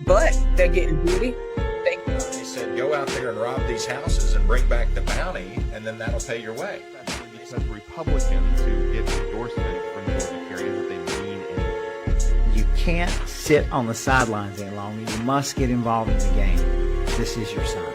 but they're getting booty. Thank you. He said, go out there and rob these houses and bring back the bounty, and then that'll pay your way. Because Republicans who get endorsement from Georgia carry that they mean anything. You can't sit on the sidelines any longer. You must get involved in the game. This is your sign.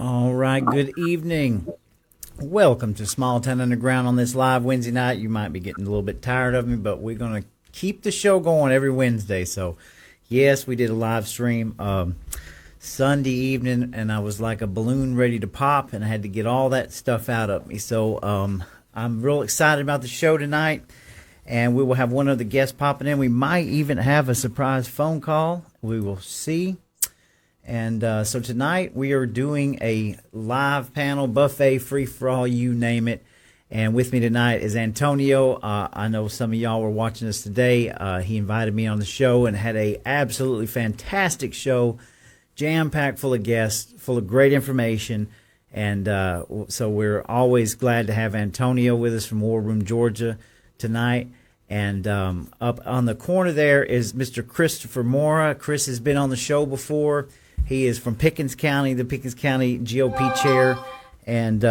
All right, good evening. Welcome to Small Town Underground on this live Wednesday night. You might be getting a little bit tired of me, but we're going to keep the show going every Wednesday. So, yes, we did a live stream Sunday evening, and I was like a balloon ready to pop, and I had to get all that stuff out of me. So, I'm real excited about the show tonight, and we will have one other guest popping in. We might even have a surprise phone call. We will see. And so tonight we are doing a live panel, buffet, free for all, you name it. And with me tonight is Antonio. I know some of y'all were watching us today. He invited me on the show and had a absolutely fantastic show, jam-packed full of guests, full of great information. And so we're always glad to have Antonio with us from War Room, Georgia tonight. And up on the corner there is Mr. Christopher Mora. Chris has been on the show before. He is from Pickens County, the Pickens County GOP chair, and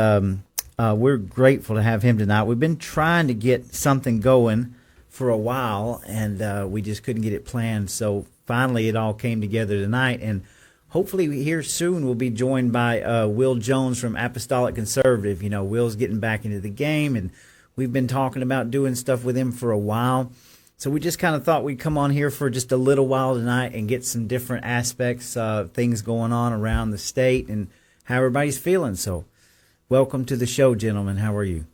we're grateful to have him tonight. We've been trying to get something going for a while, and we just couldn't get it planned. So finally it all came together tonight, and hopefully here soon we'll be joined by Will Jones from Apostolic Conservative. You know, Will's getting back into the game, and we've been talking about doing stuff with him for a while. So we just kind of thought we'd come on here for just a little while tonight and get some different aspects, things going on around the state and how everybody's feeling. So welcome to the show, gentlemen. How are you?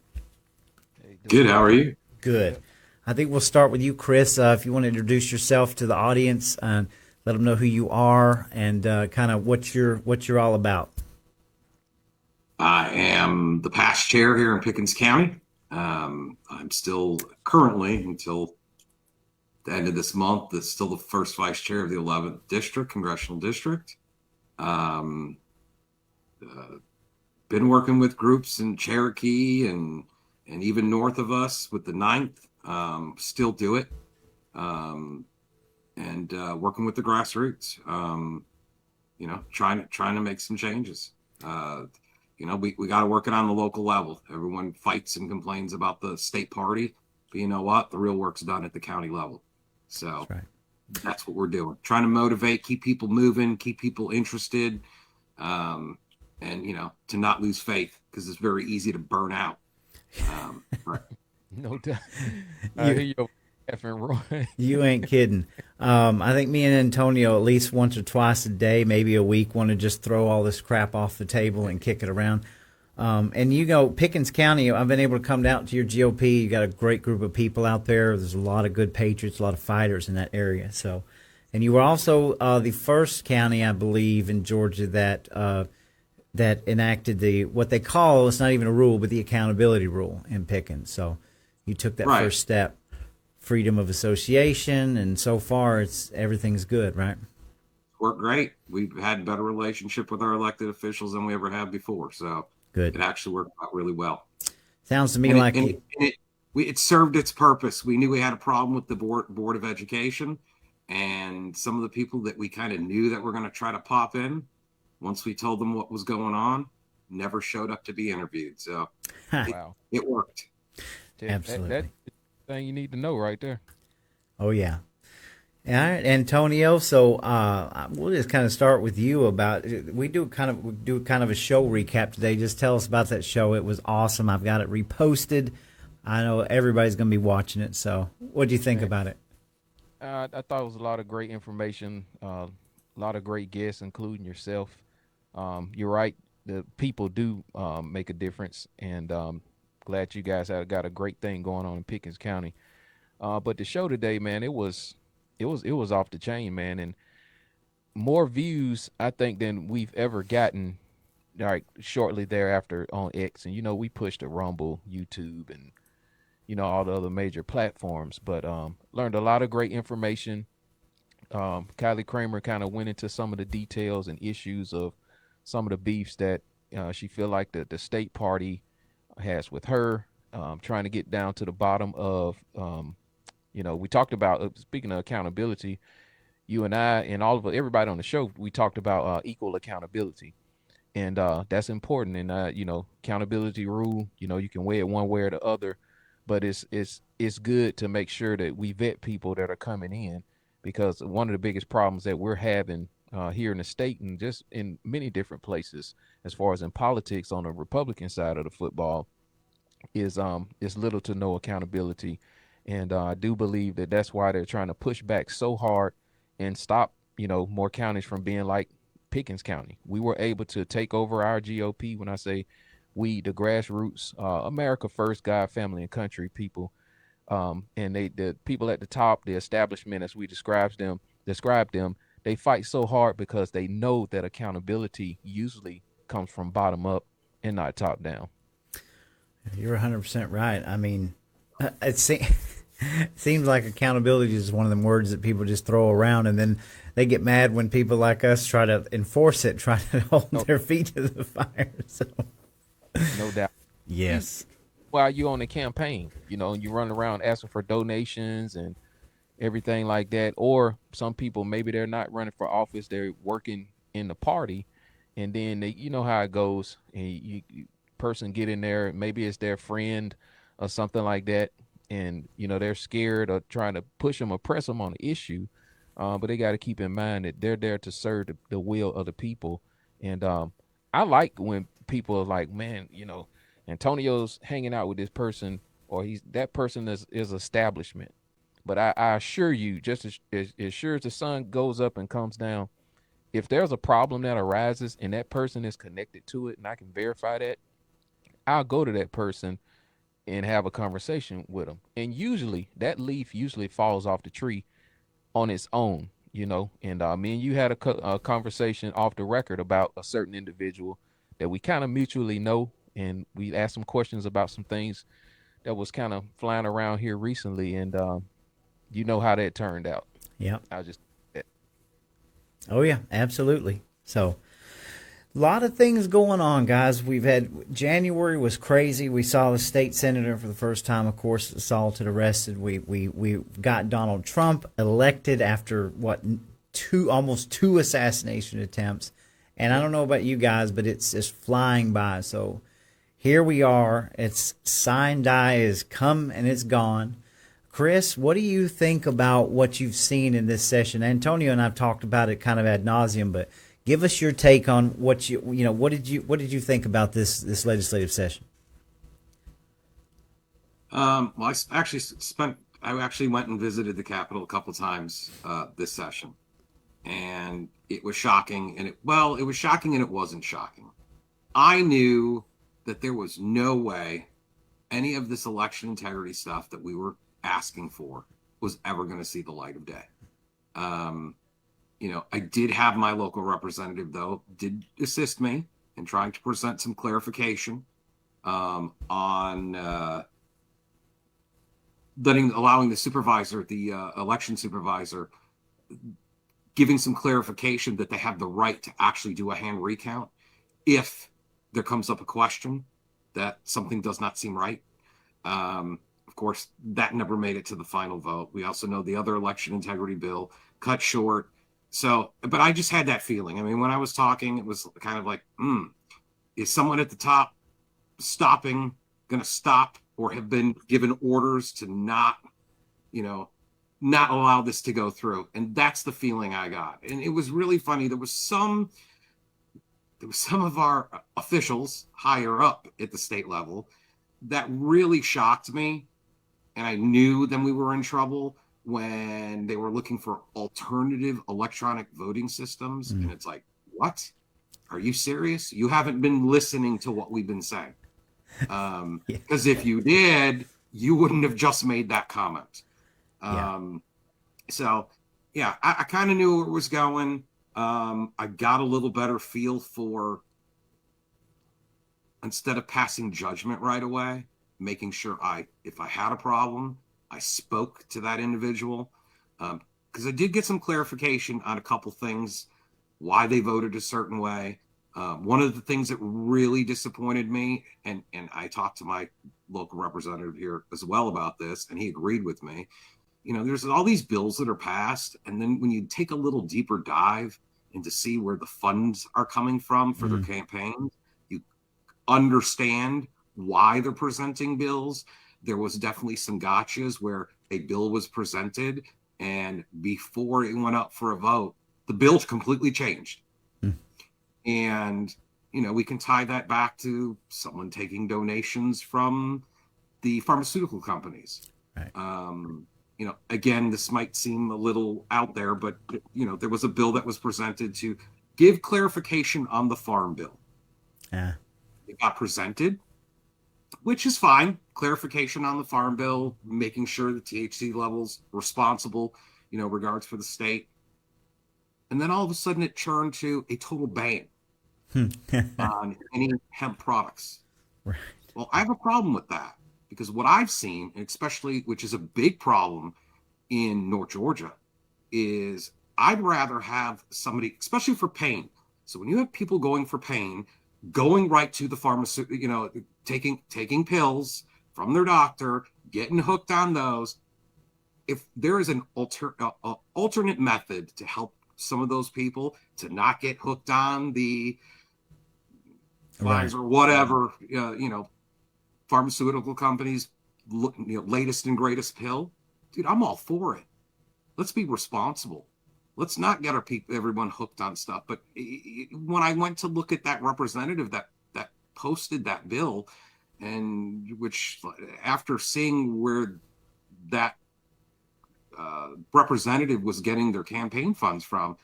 Good. How are you? Good. I think we'll start with you, Chris. If you want to introduce yourself to the audience and let them know who you are and kind of what you're all about. I am the past chair here in Pickens County. I'm still currently, until the end of this month is still the first vice chair of the 11th district, congressional district. Um, been working with groups in Cherokee and even north of us with the 9th. Still do it. And working with the grassroots. Trying to make some changes. We got to work it on the local level. Everyone fights and complains about the state party, but you know what? The real work's done at the county level. So that's what we're doing. Trying to motivate, keep people moving, keep people interested, and to not lose faith, because it's very easy to burn out. No doubt. I hear you effing Roy. You ain't kidding. I think me and Antonio at least once or twice a day, maybe a week, want to just throw all this crap off the table and kick it around. And Pickens County, I've been able to come down to your GOP. You got a great group of people out there. There's a lot of good patriots, a lot of fighters in that area. So, and you were also the first county, I believe, in Georgia that enacted what they call, it's not even a rule, but the accountability rule in Pickens. So you took that first step, freedom of association, and so far everything's good, right? Worked great. We've had a better relationship with our elected officials than we ever have before. So good. It actually worked out really well. Sounds to me it served its purpose. We knew we had a problem with the board of education, and some of the people that we kind of knew that were going to try to pop in, once we told them what was going on, never showed up to be interviewed. So it worked. Absolutely. That's the thing you need to know right there. Oh, yeah. All right, Antonio. So we'll just kind of start with you about. We do kind of a show recap today. Just tell us about that show. It was awesome. I've got it reposted. I know everybody's going to be watching it. So, what do you think about it? I thought it was a lot of great information. A lot of great guests, including yourself. You're right. The people do make a difference, and glad you guys have got a great thing going on in Pickens County. But the show today, man, it was off the chain, man, and more views, I think, than we've ever gotten. Like shortly thereafter on X, and we pushed to Rumble, YouTube, and all the other major platforms. But learned a lot of great information. Kylie Kramer kind of went into some of the details and issues of some of the beefs that she feel like the state party has with her. Trying to get down to the bottom of we talked about, speaking of accountability, you and I and everybody on the show, we talked about equal accountability, and that's important. And accountability rule, you can weigh it one way or the other, but it's good to make sure that we vet people that are coming in, because one of the biggest problems that we're having here in the state and just in many different places, as far as in politics on the Republican side of the football, is little to no accountability. And I do believe that that's why they're trying to push back so hard and stop, more counties from being like Pickens County. We were able to take over our GOP. When I say we, the grassroots, America First, God, Family, and Country people, and the people at the top, the establishment, as we describe them, they fight so hard because they know that accountability usually comes from bottom up and not top down. You're 100% right. I mean, it seems like accountability is one of them words that people just throw around, and then they get mad when people like us try to enforce it, try to hold their feet to the fire. So, no doubt. Yes. While you're on the campaign, you run around asking for donations and everything like that. Or some people, maybe they're not running for office, they're working in the party, and then you know how it goes. And you person get in there, maybe it's their friend or something like that, and they're scared or trying to push them or press them on the issue, but they got to keep in mind that they're there to serve the will of the people. And I like when people are like, man, Antonio's hanging out with this person, or that person is establishment. But I assure you, just as sure as the sun goes up and comes down, if there's a problem that arises and that person is connected to it, and I can verify that, I'll go to that person and have a conversation with them. And usually that leaf falls off the tree on its own, and me and you had a conversation off the record about a certain individual that we kind of mutually know. And we asked some questions about some things that was kind of flying around here recently. And you know how that turned out. Yep. I just Oh yeah, absolutely. So a lot of things going on, guys. We've had January was crazy. We saw the state senator for the first time, of course, assaulted, arrested. We got Donald Trump elected after what almost two assassination attempts. And I don't know about you guys, but it's just flying by. So here we are. It's sign die is come and it's gone. Chris, what do you think about what you've seen in this session? Antonio and I've talked about it kind of ad nauseum, but give us your take on what what did you think about this legislative session? Well, I actually went and visited the Capitol a couple times this session, and it was shocking. And it was shocking and it wasn't shocking. I knew that there was no way any of this election integrity stuff that we were asking for was ever going to see the light of day. I did have my local representative, though, did assist me in trying to present some clarification on allowing the supervisor, the election supervisor, giving some clarification that they have the right to actually do a hand recount if there comes up a question that something does not seem right. Of course, that never made it to the final vote. We also know the other election integrity bill cut short. So, but I just had that feeling. I mean, when I was talking, it was kind of like, is someone at the top going to stop or have been given orders to not allow this to go through? And that's the feeling I got. And it was really funny. There was some of our officials higher up at the state level that really shocked me. And I knew then we were in trouble when they were looking for alternative electronic voting systems. And it's like, what? Are you serious? You haven't been listening to what we've been saying. Because if you did, you wouldn't have just made that comment. So, yeah, I kind of knew where it was going. I got a little better feel for, instead of passing judgment right away, making sure if I had a problem, I spoke to that individual. Because I did get some clarification on a couple things, why they voted a certain way. One of the things that really disappointed me, and I talked to my local representative here as well about this, and he agreed with me. There's all these bills that are passed, and then when you take a little deeper dive into see where the funds are coming from for their campaigns, you understand why they're presenting bills. There was definitely some gotchas where a bill was presented, and before it went up for a vote, the bill completely changed. And, we can tie that back to someone taking donations from the pharmaceutical companies. Right. Again, this might seem a little out there, but, there was a bill that was presented to give clarification on the farm bill. Yeah. It got presented, which is fine. Clarification on the farm bill, making sure the THC levels responsible, regards for the state. And then all of a sudden it turned to a total ban on any hemp products. Right. Well, I have a problem with that because what I've seen, especially, which is a big problem in North Georgia, is I'd rather have somebody, especially for pain. So when you have people going for pain, going right to the pharmacy, taking pills from their doctor, getting hooked on those. If there is an alternate method to help some of those people to not get hooked on the Pfizer, whatever, pharmaceutical companies, latest and greatest pill, dude, I'm all for it. Let's be responsible. Let's not get everyone hooked on stuff. But when I went to look at that representative that posted that bill, and which after seeing where that representative was getting their campaign funds from,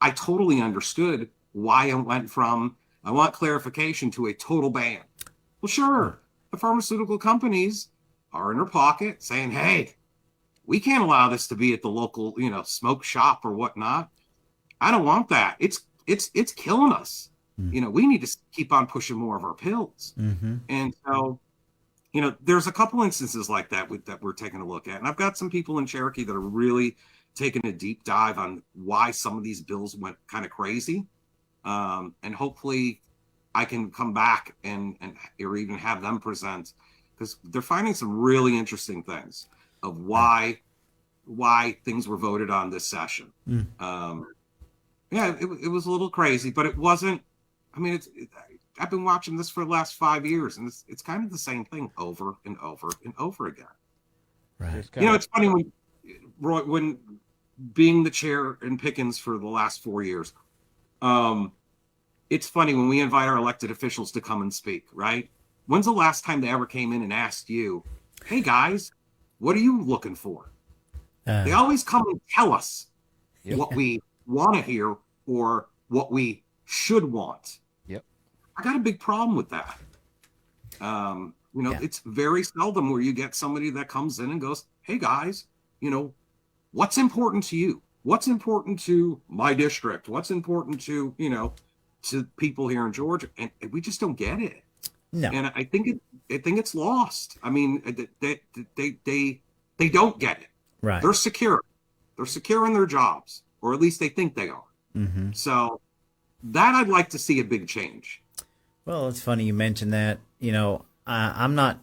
I totally understood why it went from, I want clarification, to a total ban. Well, sure, the pharmaceutical companies are in their pocket saying, hey, we can't allow this to be at the local, smoke shop or whatnot. I don't want that. It's killing us. We need to keep on pushing more of our pills. And so, there's a couple instances like that that we're taking a look at. And I've got some people in Cherokee that are really taking a deep dive on why some of these bills went kind of crazy. And hopefully I can come back and or even have them present, because they're finding some really interesting things of why things were voted on this session. Yeah, it was a little crazy, but it wasn't. I mean, I've been watching this for the last 5 years, and it's kind of the same thing over and over and over again. Right. It's funny when Roy, when being the chair in Pickens for the last 4 years, it's funny when we invite our elected officials to come and speak, right? When's the last time they ever came in and asked you, hey guys, what are you looking for? They always come and tell us what we want to hear or what we should want. Yep. I got a big problem with that. It's very seldom where you get somebody that comes in and goes, hey guys, what's important to you? What's important to my district? What's important to, to people here in Georgia? And we just don't get it. No. And I think it's lost. I mean, they don't get it. Right. They're secure. They're secure in their jobs, or at least they think they are. Mm-hmm. So that I'd like to see a big change. Well, it's funny you mentioned that. I'm not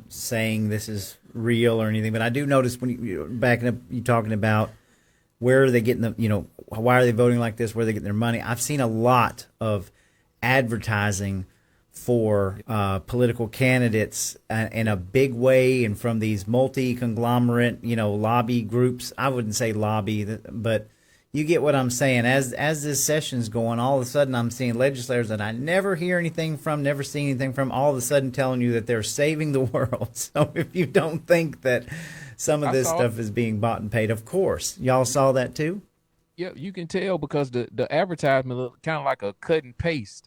saying this is real or anything, but I do notice when you're backing up, you talking about where are they getting why are they voting like this? Where are they getting their money? I've seen a lot of advertising for political candidates in a big way, and from these multi-conglomerate, lobby groups. I wouldn't say lobby, but you get what I'm saying. As this session's going, all of a sudden I'm seeing legislators that I never hear anything from, never see anything from, all of a sudden telling you that they're saving the world. So if you don't think that some of this stuff is being bought and paid, of course. Y'all saw that too? Yeah, you can tell because the advertisement look kind of like a cut and paste.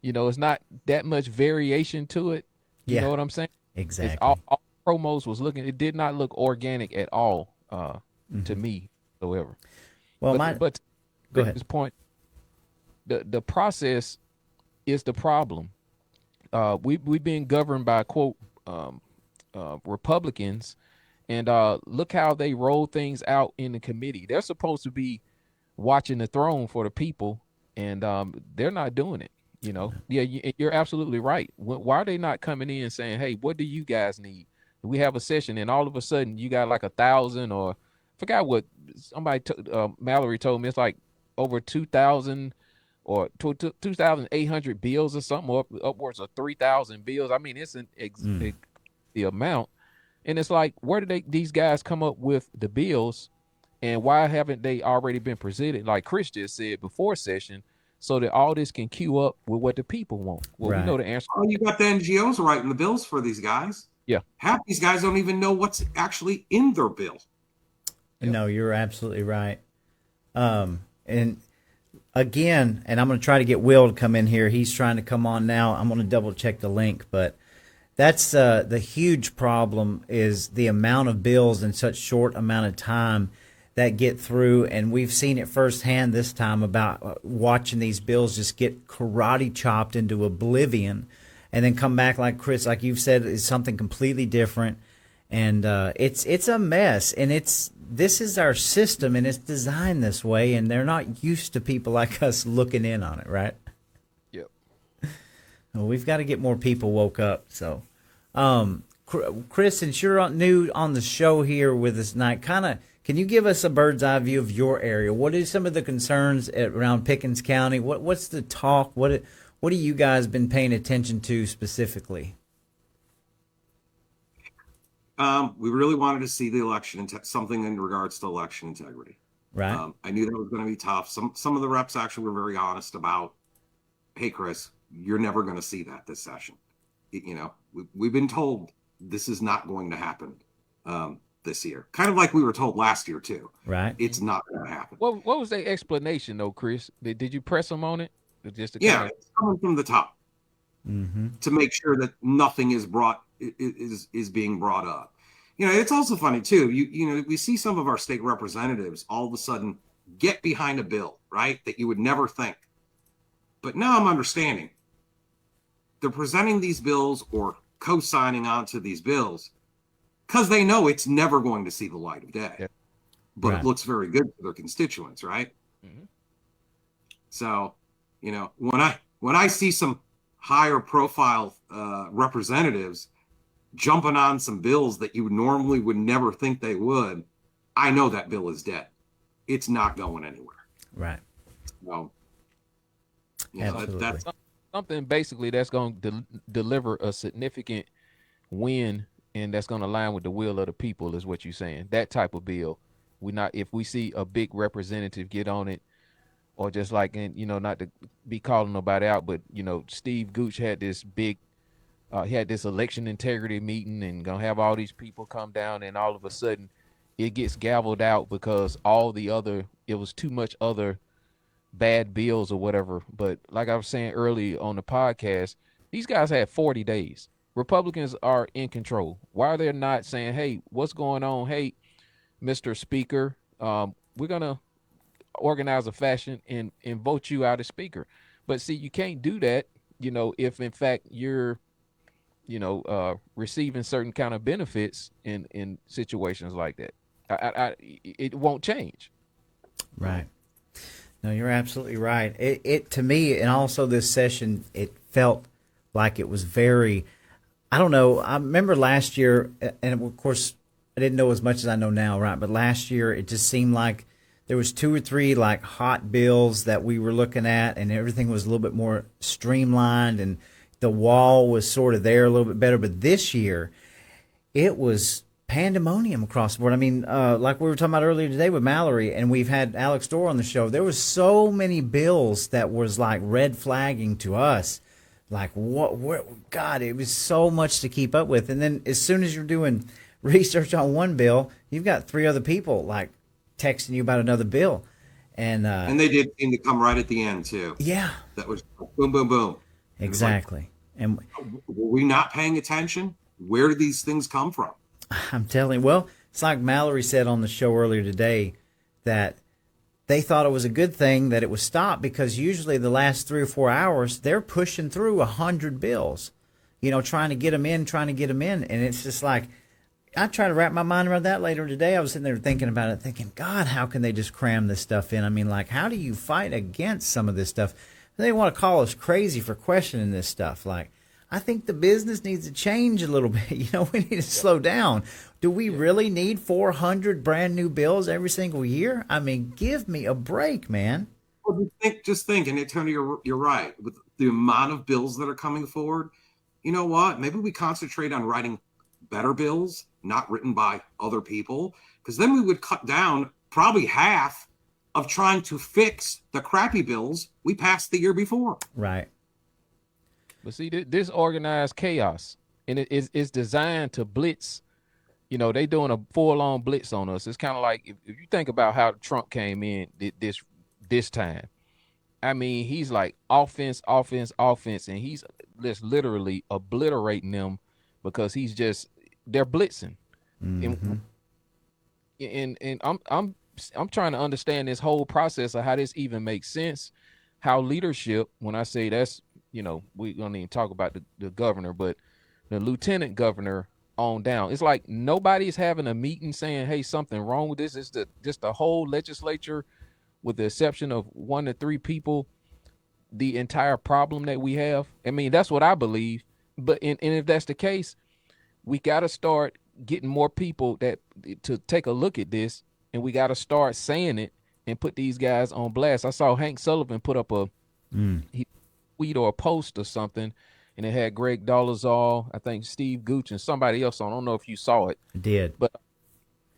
It's not that much variation to it. You know what I'm saying? Exactly. All promos was looking. It did not look organic at all to me, however. Well, but go ahead. This point, the process is the problem. We've been governed by quote Republicans, and look how they roll things out in the committee. They're supposed to be watching the throne for the people, and they're not doing it. You're absolutely right. Why are they not coming in and saying, hey, what do you guys need? We have a session, and all of a sudden you got like 1,000, or I forgot what somebody Mallory told me. It's like over 2,000 or 2,800 bills or something, or upwards of 3,000 bills. I mean, it's the amount, and it's like, where did these guys come up with the bills, and why haven't they already been presented, like Chris just said, before session, so that all this can queue up with what the people want? Well, right. We know the answer. Oh, you got the NGOs writing the bills for these guys. Yeah. Half these guys don't even know what's actually in their bill. Yep. No, you're absolutely right. And again, and I'm going to try to get Will to come in here. He's trying to come on now. I'm going to double check the link, but that's the huge problem is the amount of bills in such short amount of time that get through, and we've seen it firsthand this time about watching these bills just get karate chopped into oblivion, and then come back, like Chris, like you've said, is something completely different, and it's a mess, and this is our system, and it's designed this way, and they're not used to people like us looking in on it, right? Yep. Well, we've got to get more people woke up. So, Chris, since you're new on the show here with us tonight, can you give us a bird's eye view of your area? What are some of the concerns around Pickens County? What's the talk? What have you guys been paying attention to specifically? We really wanted to see the election, something in regards to election integrity. Right. I knew that was going to be tough. Some of the reps actually were very honest about, hey, Chris, you're never going to see that this session. We've been told this is not going to happen this year. Kind of like we were told last year, too. Right. It's not going to happen. What was their explanation, though, Chris? Did you press them on it? Just It's coming from the top to make sure that nothing is being brought up. It's also funny too. We see some of our state representatives all of a sudden get behind a bill, right, that you would never think. But now I'm understanding they're presenting these bills or co-signing onto these bills because they know it's never going to see the light of day. Yeah. But Right. it looks very good for their constituents, right? Mhm. So, when I see some higher profile representatives jumping on some bills that you normally would never think they would, I know that bill is dead. It's not going anywhere. Right. So, Absolutely. that's Something basically that's going to deliver a significant win, and that's going to align with the will of the people, is what you're saying. That type of bill. If we see a big representative get on it, or just like, and not to be calling nobody out, but Steve Gooch had this big, he had this election integrity meeting and gonna have all these people come down, and all of a sudden it gets gavelled out because it was too much other bad bills or whatever. But like I was saying early on the podcast, these guys had 40 days. Republicans are in control. Why are they not saying, hey, what's going on? Hey, Mr. Speaker, we're gonna organize a fashion and vote you out as speaker. But see, you can't do that, if in fact you're receiving certain kind of benefits in situations like that. It won't change. Right. No, you're absolutely right. It to me, and also this session, it felt like it was very, I don't know. I remember last year, and of course, I didn't know as much as I know now, right? But last year, it just seemed like there was 2 or 3 like hot bills that we were looking at, and everything was a little bit more streamlined, and the wall was sort of there a little bit better. But this year, it was pandemonium across the board. I mean, like we were talking about earlier today with Mallory, and we've had Alex Dorr on the show. There was so many bills that was like red flagging to us. Like, God, it was so much to keep up with. And then as soon as you're doing research on one bill, you've got 3 other people like texting you about another bill. And they did seem to come right at the end too. Yeah. That was boom, boom, boom. Exactly. And were we not paying attention? Where did these things come from? I'm telling you, well, it's like Mallory said on the show earlier today that they thought it was a good thing that it was stopped, because usually the last 3 or 4 hours, they're pushing through 100 bills, trying to get them in. And it's just like, I try to wrap my mind around that later today. I was sitting there thinking about it, thinking, God, how can they just cram this stuff in? I mean, like, how do you fight against some of this stuff? They want to call us crazy for questioning this stuff. Like, I think the business needs to change a little bit. We need to slow down. Do we really need 400 brand new bills every single year? I mean, give me a break, man. Well, just think, and Tony, you're right. With the amount of bills that are coming forward, you know what? Maybe we concentrate on writing better bills, not written by other people, because then we would cut down probably half of trying to fix the crappy bills we passed the year before. Right. But see, this organized chaos, and it's designed to blitz. They doing a full-on blitz on us. It's kind of like if you think about how Trump came in this time. I mean, he's like offense, and he's just literally obliterating them because they're blitzing. Mm-hmm. And I'm trying to understand this whole process of how this even makes sense. How leadership, when I say that's, we don't even talk about the governor, but the lieutenant governor on down. It's like nobody's having a meeting saying, hey, something wrong with this. It's just the whole legislature, with the exception of 1 to 3 people, the entire problem that we have. I mean, that's what I believe. But and if that's the case, we got to start getting more people to take a look at this, and we got to start saying it and put these guys on blast. I saw Hank Sullivan put up a tweet or a post or something, and it had Greg Dolezal, I think Steve Gooch, and somebody else on. I don't know if you saw it. I did. But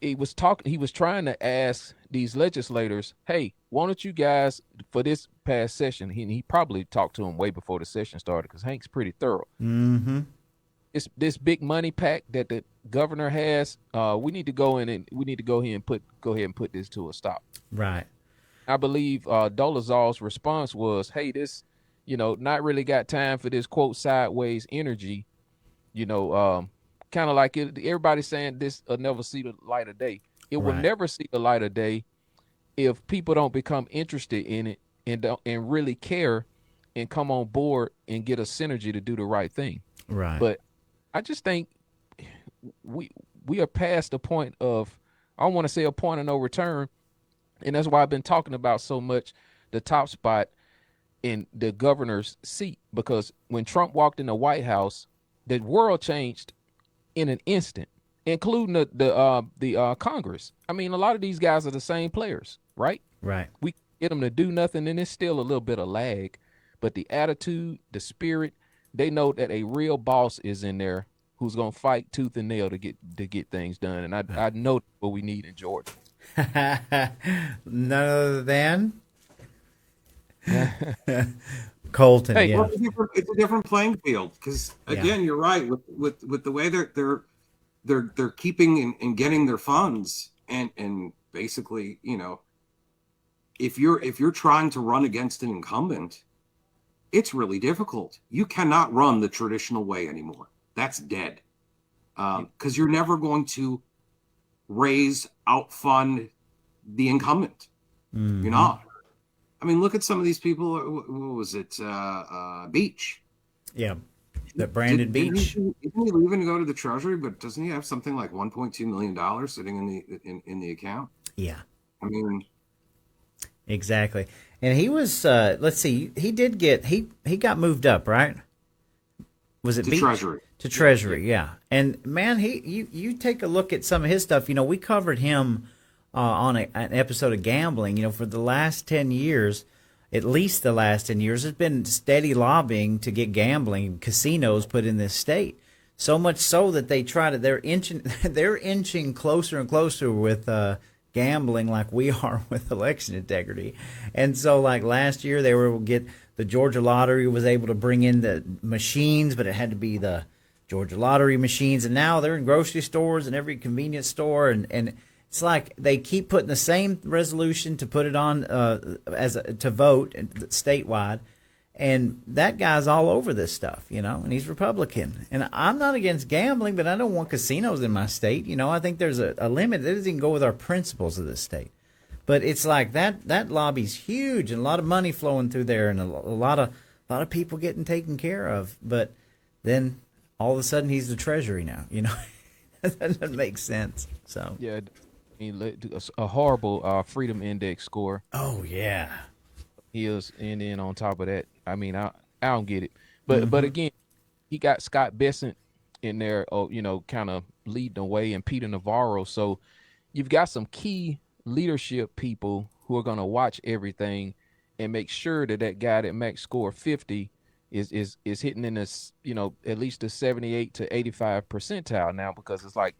he was trying to ask these legislators, hey, why don't you guys, for this past session, he probably talked to them way before the session started, because Hank's pretty thorough. Mm-hmm. It's this big money pack that the governor has. We need to go in and we need to go ahead and put this to a stop. Right. I believe Dolezal's response was, hey, this, not really got time for this, quote, sideways energy. Kind of like everybody's saying this will never see the light of day. It will never see the light of day if people don't become interested in it and really care and come on board and get a synergy to do the right thing. Right. But I just think we we are past the point of, I don't want to say a point of no return, and that's why I've been talking about so much the top spot in the governor's seat, because when Trump walked in the White House, the world changed in an instant, including the Congress. I mean, a lot of these guys are the same players, right? Right. We get them to do nothing, and it's still a little bit of lag, but the attitude, the spirit, they know that a real boss is in there who's gonna fight tooth and nail to get things done, and I know what we need in Georgia. None other than Colton. Hey, Yeah. Well, it's a different playing field because again, you're right with the way they're keeping and getting their funds and basically, if you're trying to run against an incumbent, it's really difficult. You cannot run the traditional way anymore. That's dead. Because you're never going to outfund the incumbent. Mhm. You're not. I mean, look at some of these people. What was it? Beach. Yeah. That Brandon Beach. Isn't he leaving to go to the Treasury? But doesn't he have something like $1.2 million sitting in the account? Yeah. I mean, Exactly. And he was let's see, he got moved up, right? Was it to Beach? Treasury. To Treasury, yeah. And man, you take a look at some of his stuff. We covered him on an episode of Gambling. For the last 10 years, at least the last 10 years, has been steady lobbying to get gambling casinos put in this state. So much so that they're inching closer and closer with gambling like we are with election integrity. And so like last year they were able to get the Georgia Lottery was able to bring in the machines, but it had to be the Georgia Lottery machines. And now they're in grocery stores and every convenience store. And it's like they keep putting the same resolution to put it on to vote statewide. And that guy's all over this stuff, and he's Republican. And I'm not against gambling, but I don't want casinos in my state. I think there's a limit. That doesn't even go with our principles of this state. But it's like that lobby's huge and a lot of money flowing through there and a lot of people getting taken care of. But then all of a sudden he's the Treasury now, That doesn't make sense. So Yeah, I mean, a horrible Freedom Index score. Oh yeah. He is, and then on top of that, I mean, I don't get it. But again, he got Scott Bessent in there, kind of leading the way, and Peter Navarro. So you've got some key leadership people who are going to watch everything and make sure that guy that max score 50 is hitting in this, at least the 78 to 85 percentile now, because it's like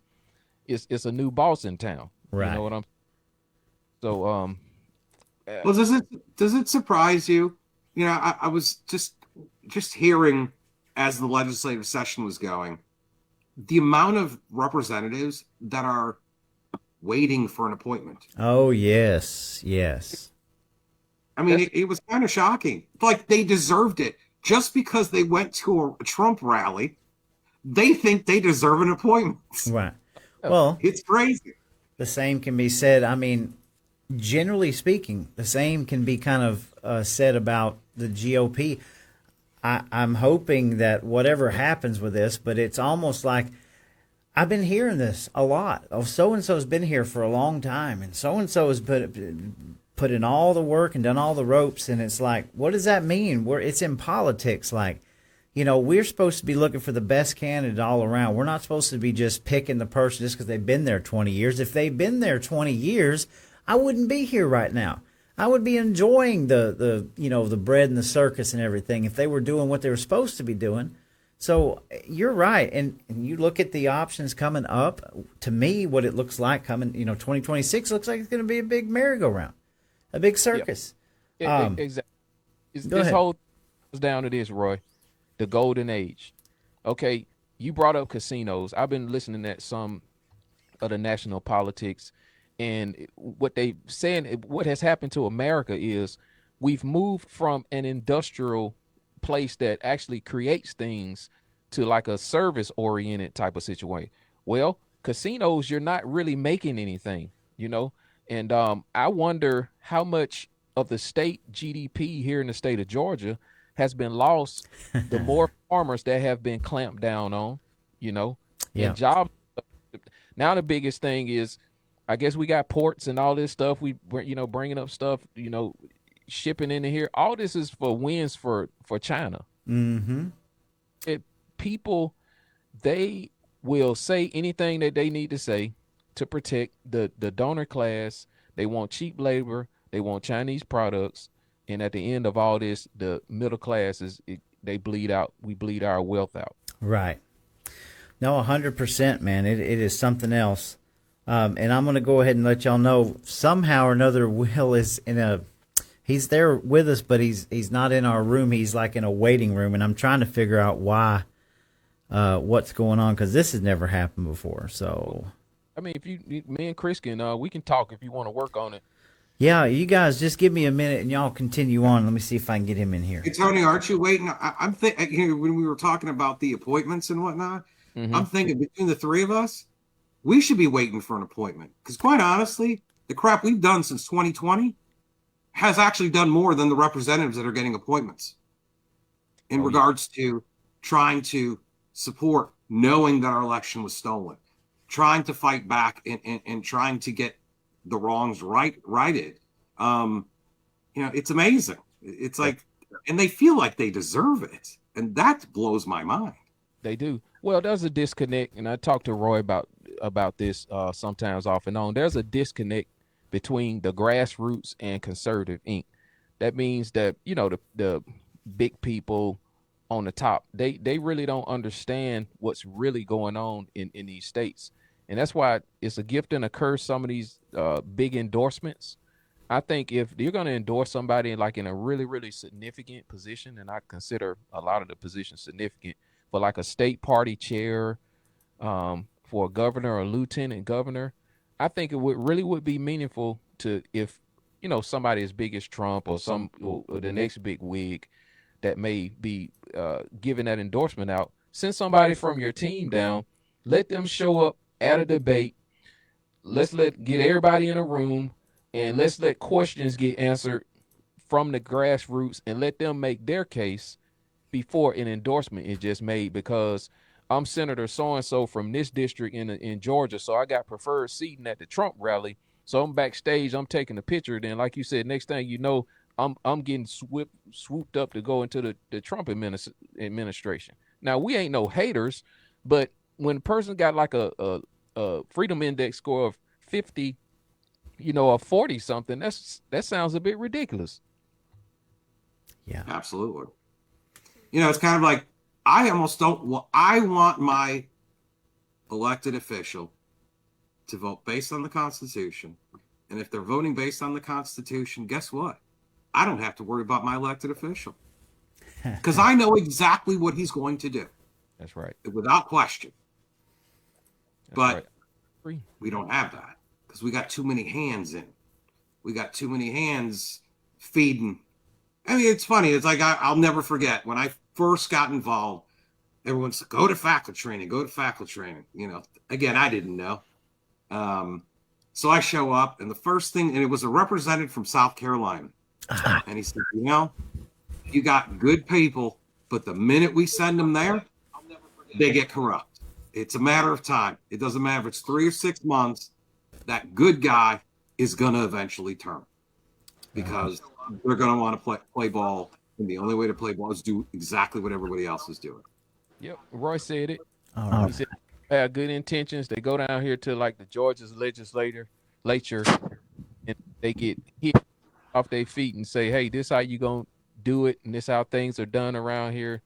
it's a new boss in town. Right. You know what I'm. So well, does it surprise you? I was just hearing as the legislative session was going, the amount of representatives that are waiting for an appointment. Oh yes. I mean, it was kind of shocking. Like they deserved it just because they went to a Trump rally. They think they deserve an appointment. Right. Well, it's crazy. The same can be said. I mean, generally speaking, the same can be kind of said about the GOP. I'm hoping that whatever happens with this, but it's almost like I've been hearing this a lot. Oh, so-and-so's been here for a long time, and so-and-so has put in all the work and done all the ropes, and it's like, what does that mean? It's in politics, like, we're supposed to be looking for the best candidate all around. We're not supposed to be just picking the person just because they've been there 20 years. If they've been there 20 years, I wouldn't be here right now. I would be enjoying the bread and the circus and everything if they were doing what they were supposed to be doing. So you're right. And you look at the options coming up. To me, what it looks like coming, 2026 looks like it's going to be a big merry-go-round, a big circus. Exactly. This whole goes down to this, Roy. The golden age. Okay, you brought up casinos. I've been listening to some of the national politics, and what they saying, what has happened to America is we've moved from an industrial place that actually creates things to like a service-oriented type of situation. Well, casinos, you're not really making anything, and I wonder how much of the state GDP here in the state of Georgia has been lost. The more farmers that have been clamped down on, you know, Yeah. and jobs. Now the biggest thing is, I guess we got ports and all this stuff. Bringing up stuff, shipping into here. All this is for wins for China. Mm-hmm. People, they will say anything that they need to say to protect the donor class. They want cheap labor. They want Chinese products. And at the end of all this, the middle class they bleed out. We bleed our wealth out. Right. No, 100%, man. It is something else. And I'm going to go ahead and let y'all know, somehow or another, Will is he's there with us, but he's not in our room. He's like in a waiting room, and I'm trying to figure out why, what's going on, because this has never happened before. So, I mean, me and Chris we can talk if you want to work on it. yeah, you guys just give me a minute and y'all continue on. Let me see if I can get him in here. Hey, Tony, aren't you waiting? I'm thinking when we were talking about the appointments and whatnot, I'm thinking between the three of us, we should be waiting for an appointment. Because quite honestly, the crap we've done since 2020 has actually done more than the representatives that are getting appointments in regards to trying to support, knowing that our election was stolen, trying to fight back and trying to get the wrongs righted. It's amazing. It's like, and they feel like they deserve it. And that blows my mind. They do. Well, there's a disconnect, and I talked to Roy about this sometimes off and on. There's a disconnect between the grassroots and conservative Inc. That means that, the big people on the top, they really don't understand what's really going on in these states. And that's why it's a gift and a curse, some of these big endorsements. I think if you're going to endorse somebody like in a really, really significant position, and I consider a lot of the positions significant, for like a state party chair, for a governor or lieutenant governor, I think it would be meaningful to, if, somebody as big as Trump or or the next big wig that may be giving that endorsement out, send somebody from your team down, let them show up at a debate. Let's get everybody in a room, and let's let questions get answered from the grassroots, and let them make their case before an endorsement is just made. Because I'm Senator so-and-so from this district in Georgia, so I got preferred seating at the Trump rally. So I'm backstage, I'm taking a picture. Then, like you said, next thing you know, I'm getting swooped up to go into the Trump administration. Now, we ain't no haters, but when a person got like a freedom index score of 50, or 40 something, that sounds a bit ridiculous. Yeah, absolutely. It's kind of like, I want my elected official to vote based on the Constitution. And if they're voting based on the Constitution, guess what? I don't have to worry about my elected official, because I know exactly what he's going to do. That's right. Without question. But right. We don't have that, because we got too many hands in. We got too many hands feeding. I mean, it's funny. It's like, I'll never forget when I first got involved, everyone's like, go to faculty training. Again, I didn't know. So I show up, and the first thing, and it was a representative from South Carolina. And he said, you got good people, but the minute we send them there, they get corrupt. It's a matter of time. It doesn't matter if it's 3 or 6 months, that good guy is going to eventually turn, because they're going to want to play ball. And the only way to play ball is do exactly what everybody else is doing. Yep. Roy said it. Right. He said they have good intentions. They go down here to like the Georgia's legislature, and they get hit off their feet and say, hey, this how you gonna do it, and this how things are done around here,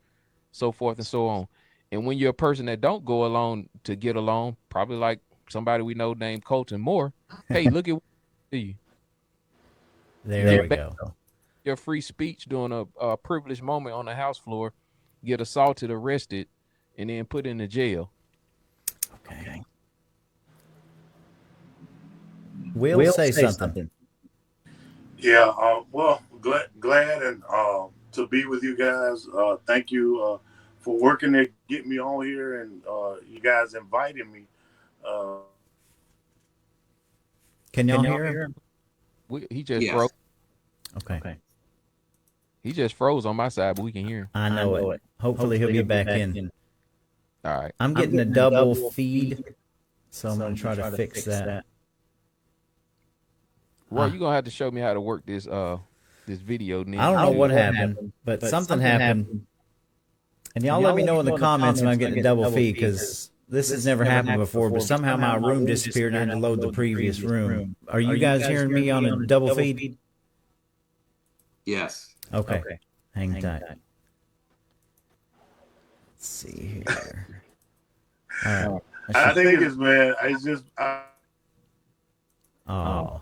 so forth and so on. And when you're a person that don't go along to get along, probably like somebody we know named Colton Moore, hey, look at what you. There we go. Your free speech during a privileged moment on the House floor, get assaulted, arrested, and then put in the jail. Okay. Will say something. Yeah, well, glad and to be with you guys. Thank you for working to get me on here, and you guys invited me. Can y'all hear him? He just broke. Okay. He just froze on my side, but we can hear him. I know it. Hopefully he'll be back in. All right. I'm getting a double feed, so I'm going to try to fix that. Roy, you're gonna have to show me how to work this this video. I don't know what happened, but something happened. And y'all let me know in the comments when I'm getting a double feed, because this has never happened before, but somehow my room disappeared and I had to load the previous room. Are you guys hearing me on a double feed? Yes. Okay. Hang tight. Let's see here. All right. I think it's, man, it's just, Oh.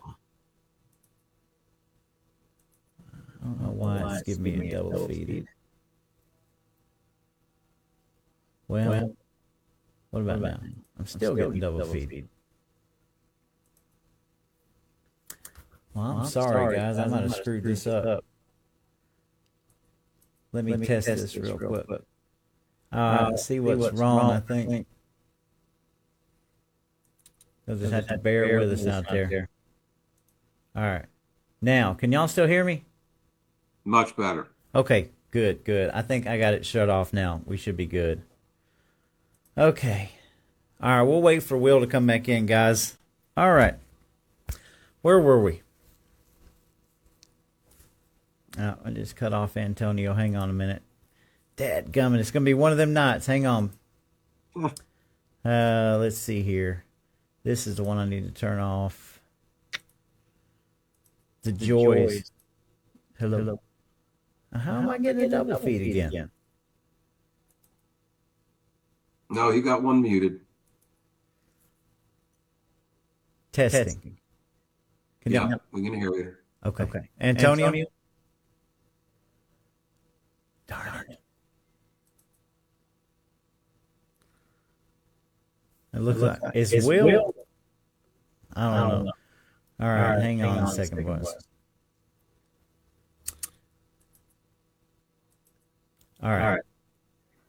I don't know why it's giving me a double feed. Well, what about now? I'm still getting double feed. Well, I'm sorry, guys. I might have screwed this up. Let me test this real quick. Let's see what's wrong, I think. You'll just have to bear with us out there. All right. Now, can y'all still hear me? Much better. Okay, good. I think I got it shut off now. We should be good. Okay. All right, we'll wait for Will to come back in, guys. All right. Where were we? Oh, I just cut off Antonio. Hang on a minute. Dadgummit, it's going to be one of them nights. Hang on. Let's see here. This is the one I need to turn off. The joys. Hello. How am I getting a double feed again? No, you got one muted. Testing. Yeah, we can hear you. Okay. Antonio? Darn it. It looks like it's Will. I don't know. All right, hang on a second, boys. All right.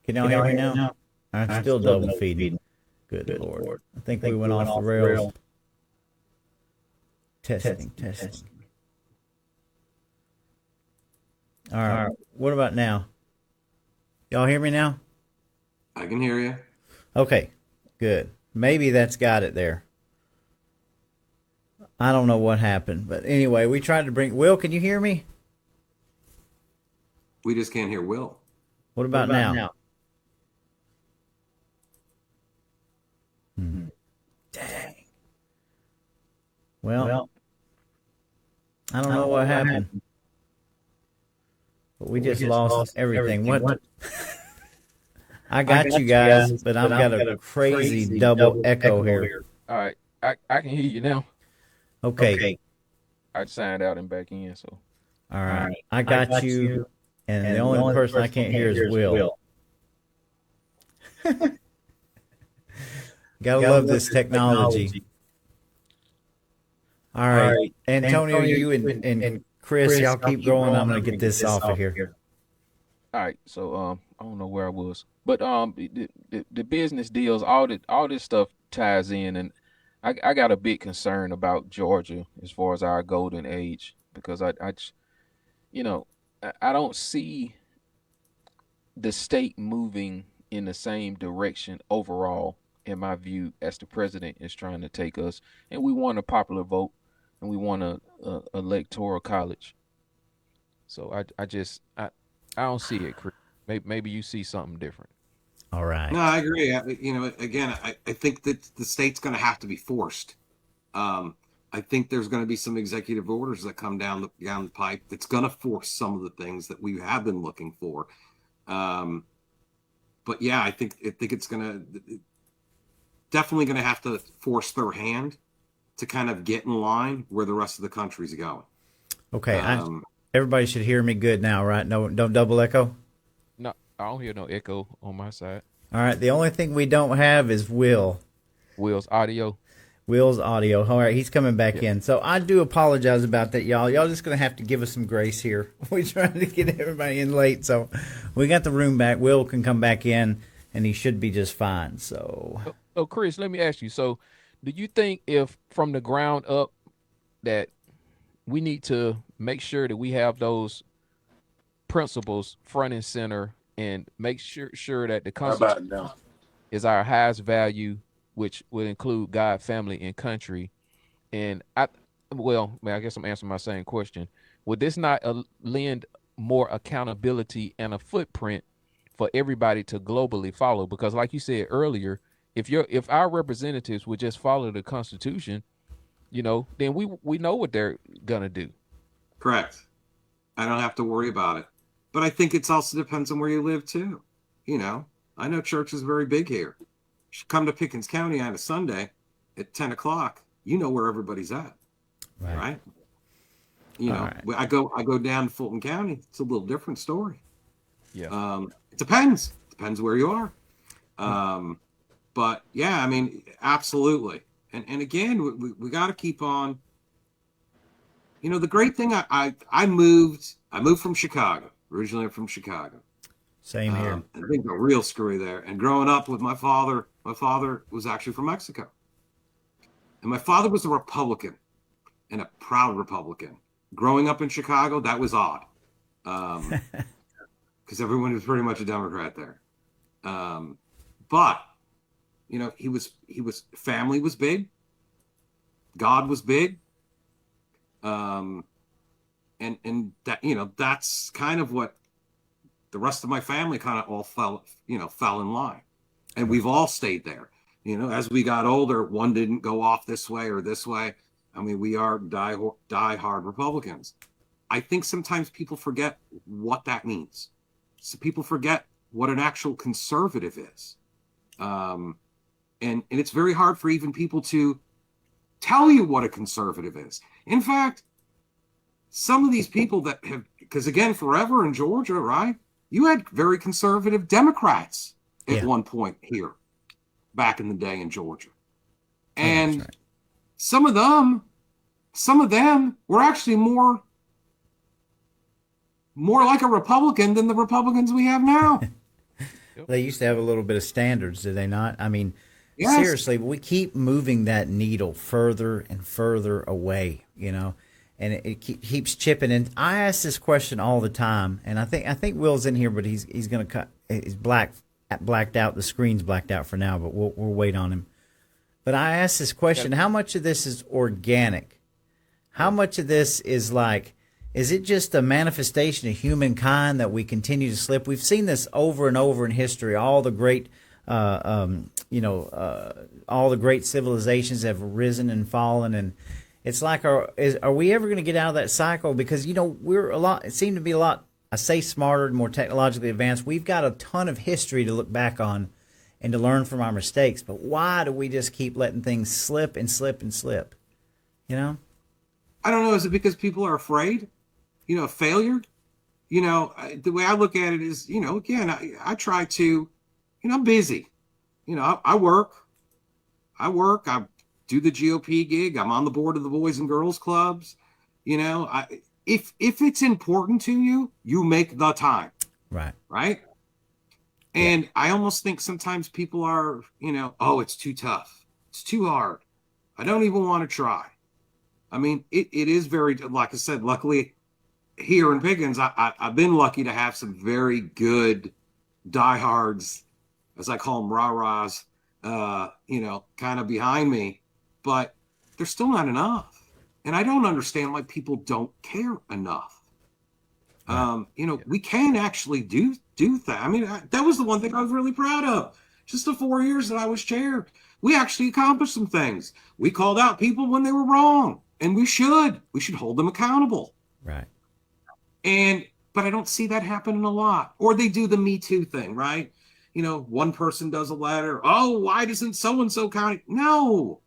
Can y'all hear me now? I'm still double feeding. Good Lord. I think we went off the rails. Testing. All right. What about now? Y'all hear me now? I can hear you. Okay. Good. Maybe that's got it there. I don't know what happened, but anyway, we tried to bring Will. Can you hear me? We just can't hear Will. What about now? Dang. Well, I don't know what happened. But we just lost everything. What? I got you guys, but I've got a crazy double echo here. All right. I can hear you now. Okay. I signed out and back in, so. All right. I got you, and the only person I can't hear is Will. Gotta love this technology. All right. Antonio, you and Chris, y'all keep going. I'm going to get this off of here. All right. So I don't know where I was, but the business deals, all this stuff ties in, and I got a big concern about Georgia as far as our golden age, because I don't see the state moving in the same direction overall, in my view, as the president is trying to take us. And we won a popular vote, and we won a electoral college. So I don't see it, Chris. Maybe you see something different. All right. No, I agree. Again, I think that the state's going to have to be forced. I think there's going to be some executive orders that come down the pipe that's going to force some of the things that we have been looking for. But yeah, I think it's definitely going to have to force their hand to kind of get in line where the rest of the country's going. Okay. Everybody should hear me good now, right? No, don't double echo. No, I don't hear no echo on my side. All right. The only thing we don't have is Will's audio. All right, he's coming back in. So I do apologize about that, y'all. Y'all just going to have to give us some grace here. We're trying to get everybody in late. So we got the room back. Will can come back in, and he should be just fine. So, Chris, let me ask you. So do you think if from the ground up that we need to make sure that we have those principles front and center and make sure that the Constitution... is our highest value, which would include God, family, and country. And I guess I'm answering my same question. Would this not lend more accountability and a footprint for everybody to globally follow? Because, like you said earlier, if our representatives would just follow the Constitution, then we know what they're gonna do. Correct. I don't have to worry about it. But I think it's also depends on where you live too. I know church is very big here. You should come to Pickens County on a Sunday at 10 o'clock. You know where everybody's at, right? Right. I go down to Fulton County. It's a little different story. Yeah. It depends where you are. But yeah, I mean, absolutely. And again, we got to keep on. The great thing, I moved from Chicago. Originally I'm from Chicago. Same here. I think a real screwy there. And growing up with my father was actually from Mexico. And my father was a Republican and a proud Republican. Growing up in Chicago, that was odd. Because everyone was pretty much a Democrat there. But, he was family was big. God was big. And that, that's kind of what the rest of my family kind of all fell in line. And we've all stayed there. As we got older, one didn't go off this way or this way. I mean, we are die-hard Republicans. I think sometimes people forget what that means. So people forget what an actual conservative is. And it's very hard for even people to tell you what a conservative is. In fact, some of these people that have, because again, forever in Georgia, right? You had very conservative Democrats at one point here, back in the day in Georgia. And some of them were actually more like a Republican than the Republicans we have now. They used to have a little bit of standards, did they not? I mean, Yes. seriously, we keep moving that needle further and further away, and it keeps chipping. And I ask this question all the time, and I think Will's in here, but he's going to cut. He's blacked out. The screen's blacked out for now, but we'll wait on him. But I ask this question: how much of this is organic? How much of this is is it just a manifestation of humankind that we continue to slip? We've seen this over and over in history. All the great, all the great civilizations have risen and fallen, and it's like, are we ever going to get out of that cycle? Because we're it seem to be a lot. I say smarter, more technologically advanced. We've got a ton of history to look back on and to learn from our mistakes. But why do we just keep letting things slip and slip and slip? I don't know. Is it because people are afraid? Of failure? The way I look at it is, again, I try to, I'm busy. I work. I do the GOP gig. I'm on the board of the Boys and Girls Clubs. If it's important to you, you make the time. Right. Right. And I almost think sometimes people are, oh, it's too tough. It's too hard. I don't even want to try. I mean, it is very, like I said, luckily here in Pickens, I've been lucky to have some very good diehards, as I call them, rah-rahs, kind of behind me, but there's still not enough. And I don't understand why people don't care enough. We can actually do that. I mean, that was the one thing I was really proud of. Just the 4 years that I was chair, we actually accomplished some things. We called out people when they were wrong, and we should hold them accountable. Right. But I don't see that happening a lot. Or they do the Me Too thing, right? One person does a letter. Oh, why doesn't so-and-so county? No.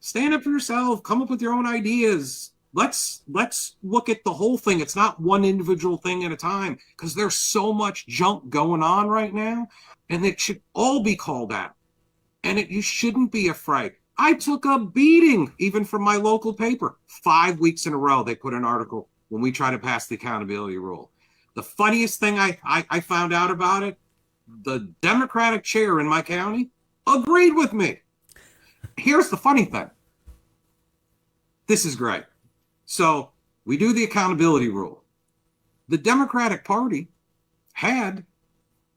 Stand up for yourself. Come up with your own ideas. Let's look at the whole thing. It's not one individual thing at a time, because there's so much junk going on right now, and it should all be called out. And you shouldn't be afraid. I took a beating even from my local paper. 5 weeks in a row, they put an article when we try to pass the accountability rule. The funniest thing I found out about it, the Democratic chair in my county agreed with me. Here's the funny thing. This is great. So we do the accountability rule. The Democratic Party had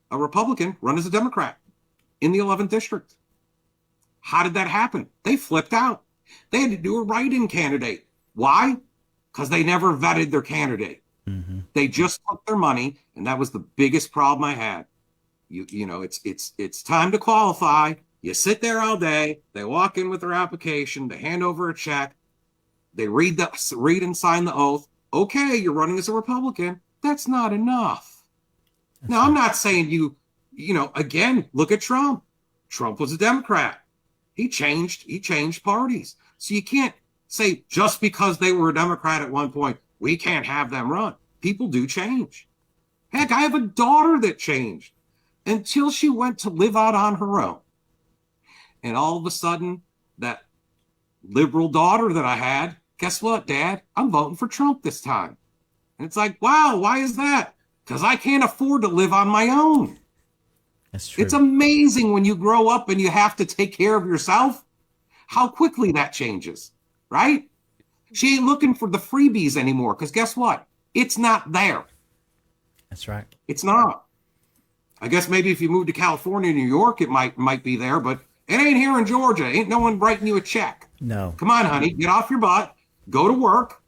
a Republican run as a Democrat in the 11th district. How did that happen? They flipped out. They had to do a write-in candidate. Why? Because they never vetted their candidate. Mm-hmm. They just took their money, and that was the biggest problem I had. You know, it's time to qualify. You sit there all day. They walk in with their application. They hand over a check. They read and sign the oath. Okay, you're running as a Republican. That's not enough. Now, I'm not saying you know, again, look at Trump. Trump was a Democrat. He changed parties. So you can't say just because they were a Democrat at one point, we can't have them run. People do change. Heck, I have a daughter that changed until she went to live out on her own. And all of a sudden, that liberal daughter that I had, guess what, Dad? I'm voting for Trump this time. And it's like, wow, why is that? Because I can't afford to live on my own. That's true. It's amazing when you grow up and you have to take care of yourself, how quickly that changes, right? She ain't looking for the freebies anymore because guess what? It's not there. That's right. It's not. I guess maybe if you move to California, New York, it might be there, but it ain't here in Georgia. Ain't no one writing you a check. No. Come on, honey, get off your butt, go to work.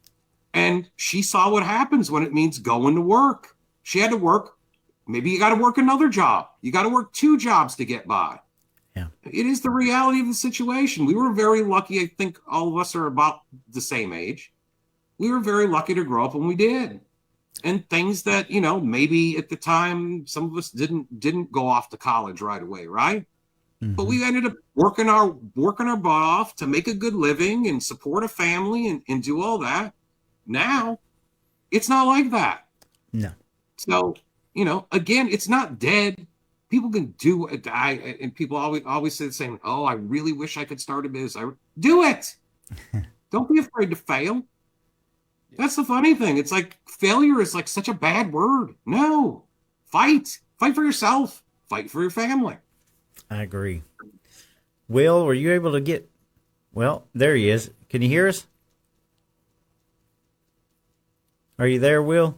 And she saw what happens when it means going to work. She had to work. Maybe you got to work another job. You got to work 2 jobs to get by. Yeah. It is the reality of the situation. We were very lucky. I think all of us are about the same age. We were very lucky to grow up when we did. And things that, you know, maybe at the time, some of us didn't go off to college right away, right? Mm-hmm. But we ended up working our butt off to make a good living and support a family and do all that. Now, it's not like that. No. So, you know, again, it's not dead. People can do it. And people always say the same, oh, I really wish I could start a business. Do it. Don't be afraid to fail. That's the funny thing. It's like failure is like such a bad word. No. Fight for yourself. Fight for your family. I agree. Will, were you able to get... Well, there he is. Can you hear us? Are you there, Will?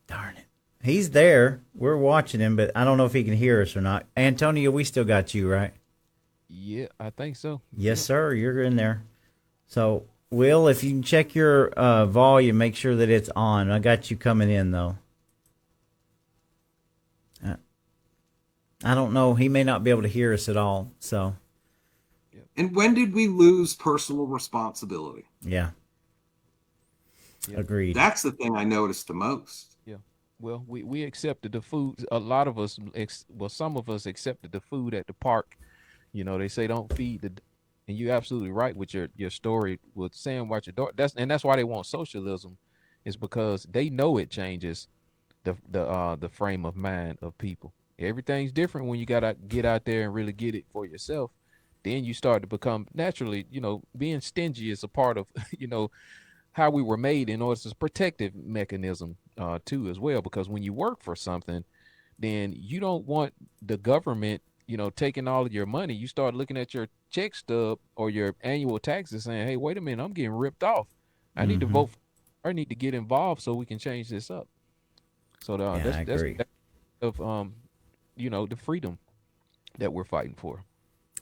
Darn it. He's there. We're watching him, but I don't know if he can hear us or not. Antonio, we still got you, right? Yeah, I think so. Yes, sir. You're in there. So, Will, if you can check your volume, make sure that it's on. I got you coming in, though. I don't know. He may not be able to hear us at all. So. And when did we lose personal responsibility? Yeah. Yeah. Agreed. That's the thing I noticed the most. Yeah. Well, we accepted the food. A lot of us, some of us accepted the food at the park. You know, they say don't feed the, and you're absolutely right with your story with saying watch your door. That's why they want socialism, is because they know it changes the frame of mind of people. Everything's different when you gotta get out there and really get it for yourself. Then you start to become naturally, you know, being stingy is a part of, you know, how we were made in order. It's a protective mechanism too as well, because when you work for something, then you don't want the government, you know, taking all of your money. You start looking at your check stub or your annual taxes saying, hey, wait a minute, I'm getting ripped off. I need to vote. I need to get involved so we can change this up. So that's of you know, the freedom that we're fighting for.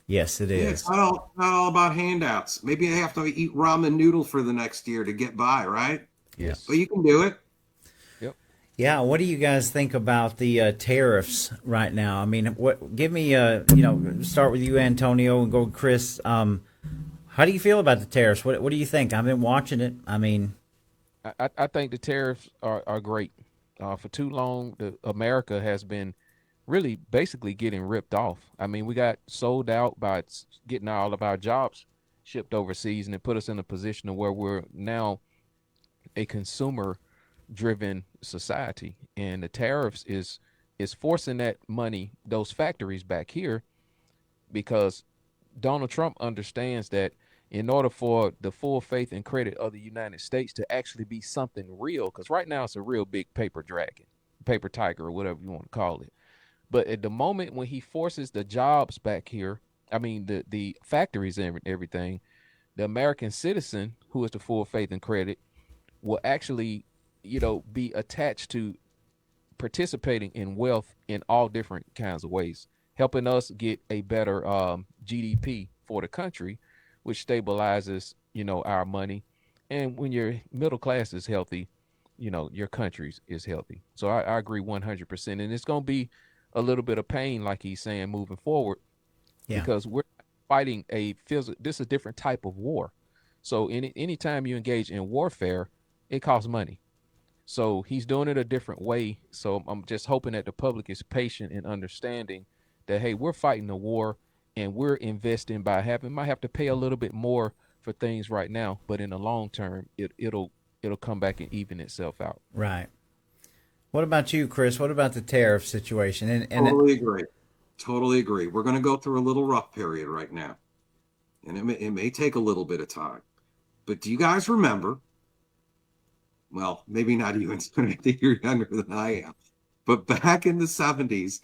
Yes, it is. Yeah, it's not all about handouts. Maybe I have to eat ramen noodle for the next year to get by, right? Yes. But you can do it. Yep. Yeah. What do you guys think about the tariffs right now? I mean, give me, you know, start with you, Antonio, and go with Chris. How do you feel about the tariffs? What do you think? I've been watching it. I mean, I think the tariffs are great. For too long, America has been really basically getting ripped off. I mean, we got sold out by getting all of our jobs shipped overseas, and it put us in a position of where we're now a consumer driven society. And the tariffs is forcing that money, those factories back here, because Donald Trump understands that in order for the full faith and credit of the United States to actually be something real, because right now it's a real big paper dragon, paper tiger, or whatever you want to call it. But at the moment when he forces the jobs back here, I mean, the factories and everything, the American citizen, who is the full faith and credit, will actually, you know, be attached to participating in wealth in all different kinds of ways. helping us get a better GDP for the country, which stabilizes, our money. And when your middle class is healthy, your country is healthy. So I agree 100%. And it's going to be a little bit of pain, like he's saying, moving forward, because we're fighting this is a different type of war. So anytime you engage in warfare, it costs money. So he's doing it a different way. So I'm just hoping that the public is patient and understanding that, hey, we're fighting the war and we're investing might have to pay a little bit more for things right now, but in the long term, it'll come back and even itself out. Right. What about you, Chris? What about the tariff situation? And Totally agree. Totally agree. We're going to go through a little rough period right now, and it may take a little bit of time. But do you guys remember? Well, maybe not you. I think you're younger than I am. But back in the 70s,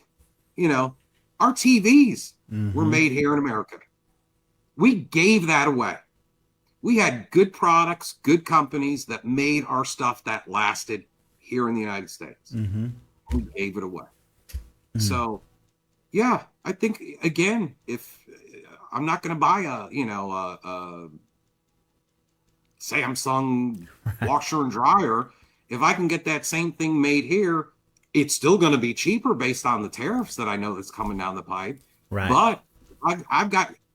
our TVs were made here in America. We gave that away. We had good products, good companies that made our stuff that lasted here in the United States. We gave it away. So, yeah, I think, again, if I'm not going to buy a Samsung washer and dryer, if I can get that same thing made here, it's still going to be cheaper based on the tariffs that I know that's coming down the pipe. Right. But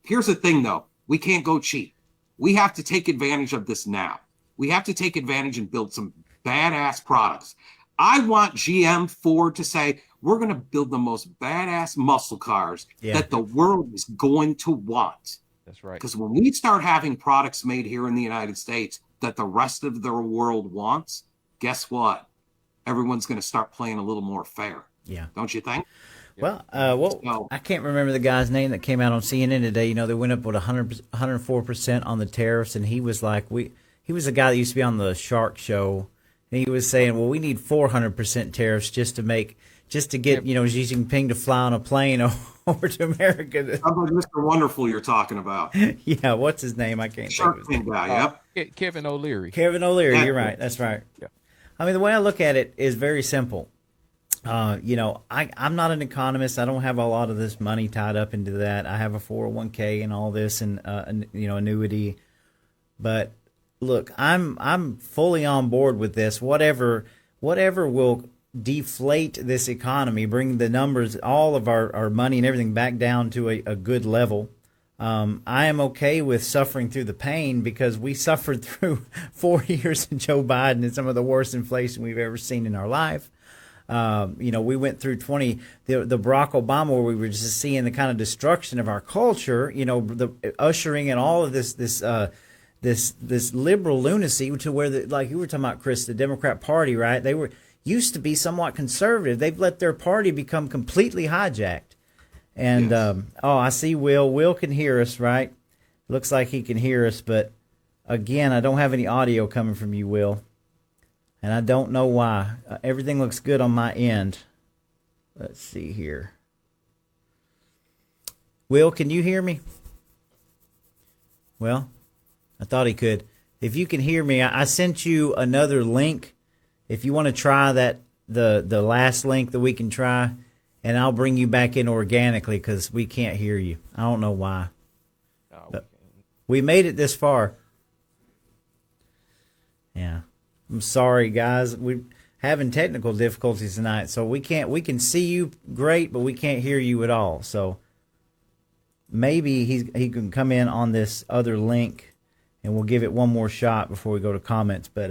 here's the thing, though. We can't go cheap. We have to take advantage of this now. We have to take advantage and build some badass products. I want GM, Ford to say, we're going to build the most badass muscle cars that the world is going to want. That's right. Because when we start having products made here in the United States that the rest of the world wants, guess what? Everyone's going to start playing a little more fair. Yeah. Don't you think? Well, I can't remember the guy's name that came out on CNN today. They went up with 104% on the tariffs, and he was like, he was a guy that used to be on the Shark Show, and he was saying, well, we need 400% tariffs just to get Xi Jinping to fly on a plane over to America. How about Mr. Wonderful you're talking about? Yeah, what's his name? I can't think of his name. Guy, Kevin O'Leary. Kevin O'Leary, you're right. That's right. Yeah. I mean, the way I look at it is very simple. I'm not an economist. I don't have a lot of this money tied up into that. I have a 401k and all this and annuity. But look, I'm fully on board with this. Whatever will deflate this economy, bring the numbers, all of our money and everything back down to a good level. I am okay with suffering through the pain because we suffered through 4 years of Joe Biden and some of the worst inflation we've ever seen in our life. We went through the Barack Obama, where we were just seeing the kind of destruction of our culture, the ushering in all of this liberal lunacy to where, like you were talking about, Chris, the Democrat Party, right? They used to be somewhat conservative. They've let their party become completely hijacked. And, I see Will. Will can hear us, right? Looks like he can hear us, but again, I don't have any audio coming from you, Will. And I don't know why. Everything looks good on my end. Let's see here. Will, can you hear me? Well, I thought he could. If you can hear me, I sent you another link. If you want to try that, the last link that we can try, and I'll bring you back in organically because we can't hear you. I don't know why. But we made it this far. Yeah. I'm sorry, guys. We're having technical difficulties tonight, so we can see you great, but we can't hear you at all. So maybe he can come in on this other link, and we'll give it one more shot before we go to comments. But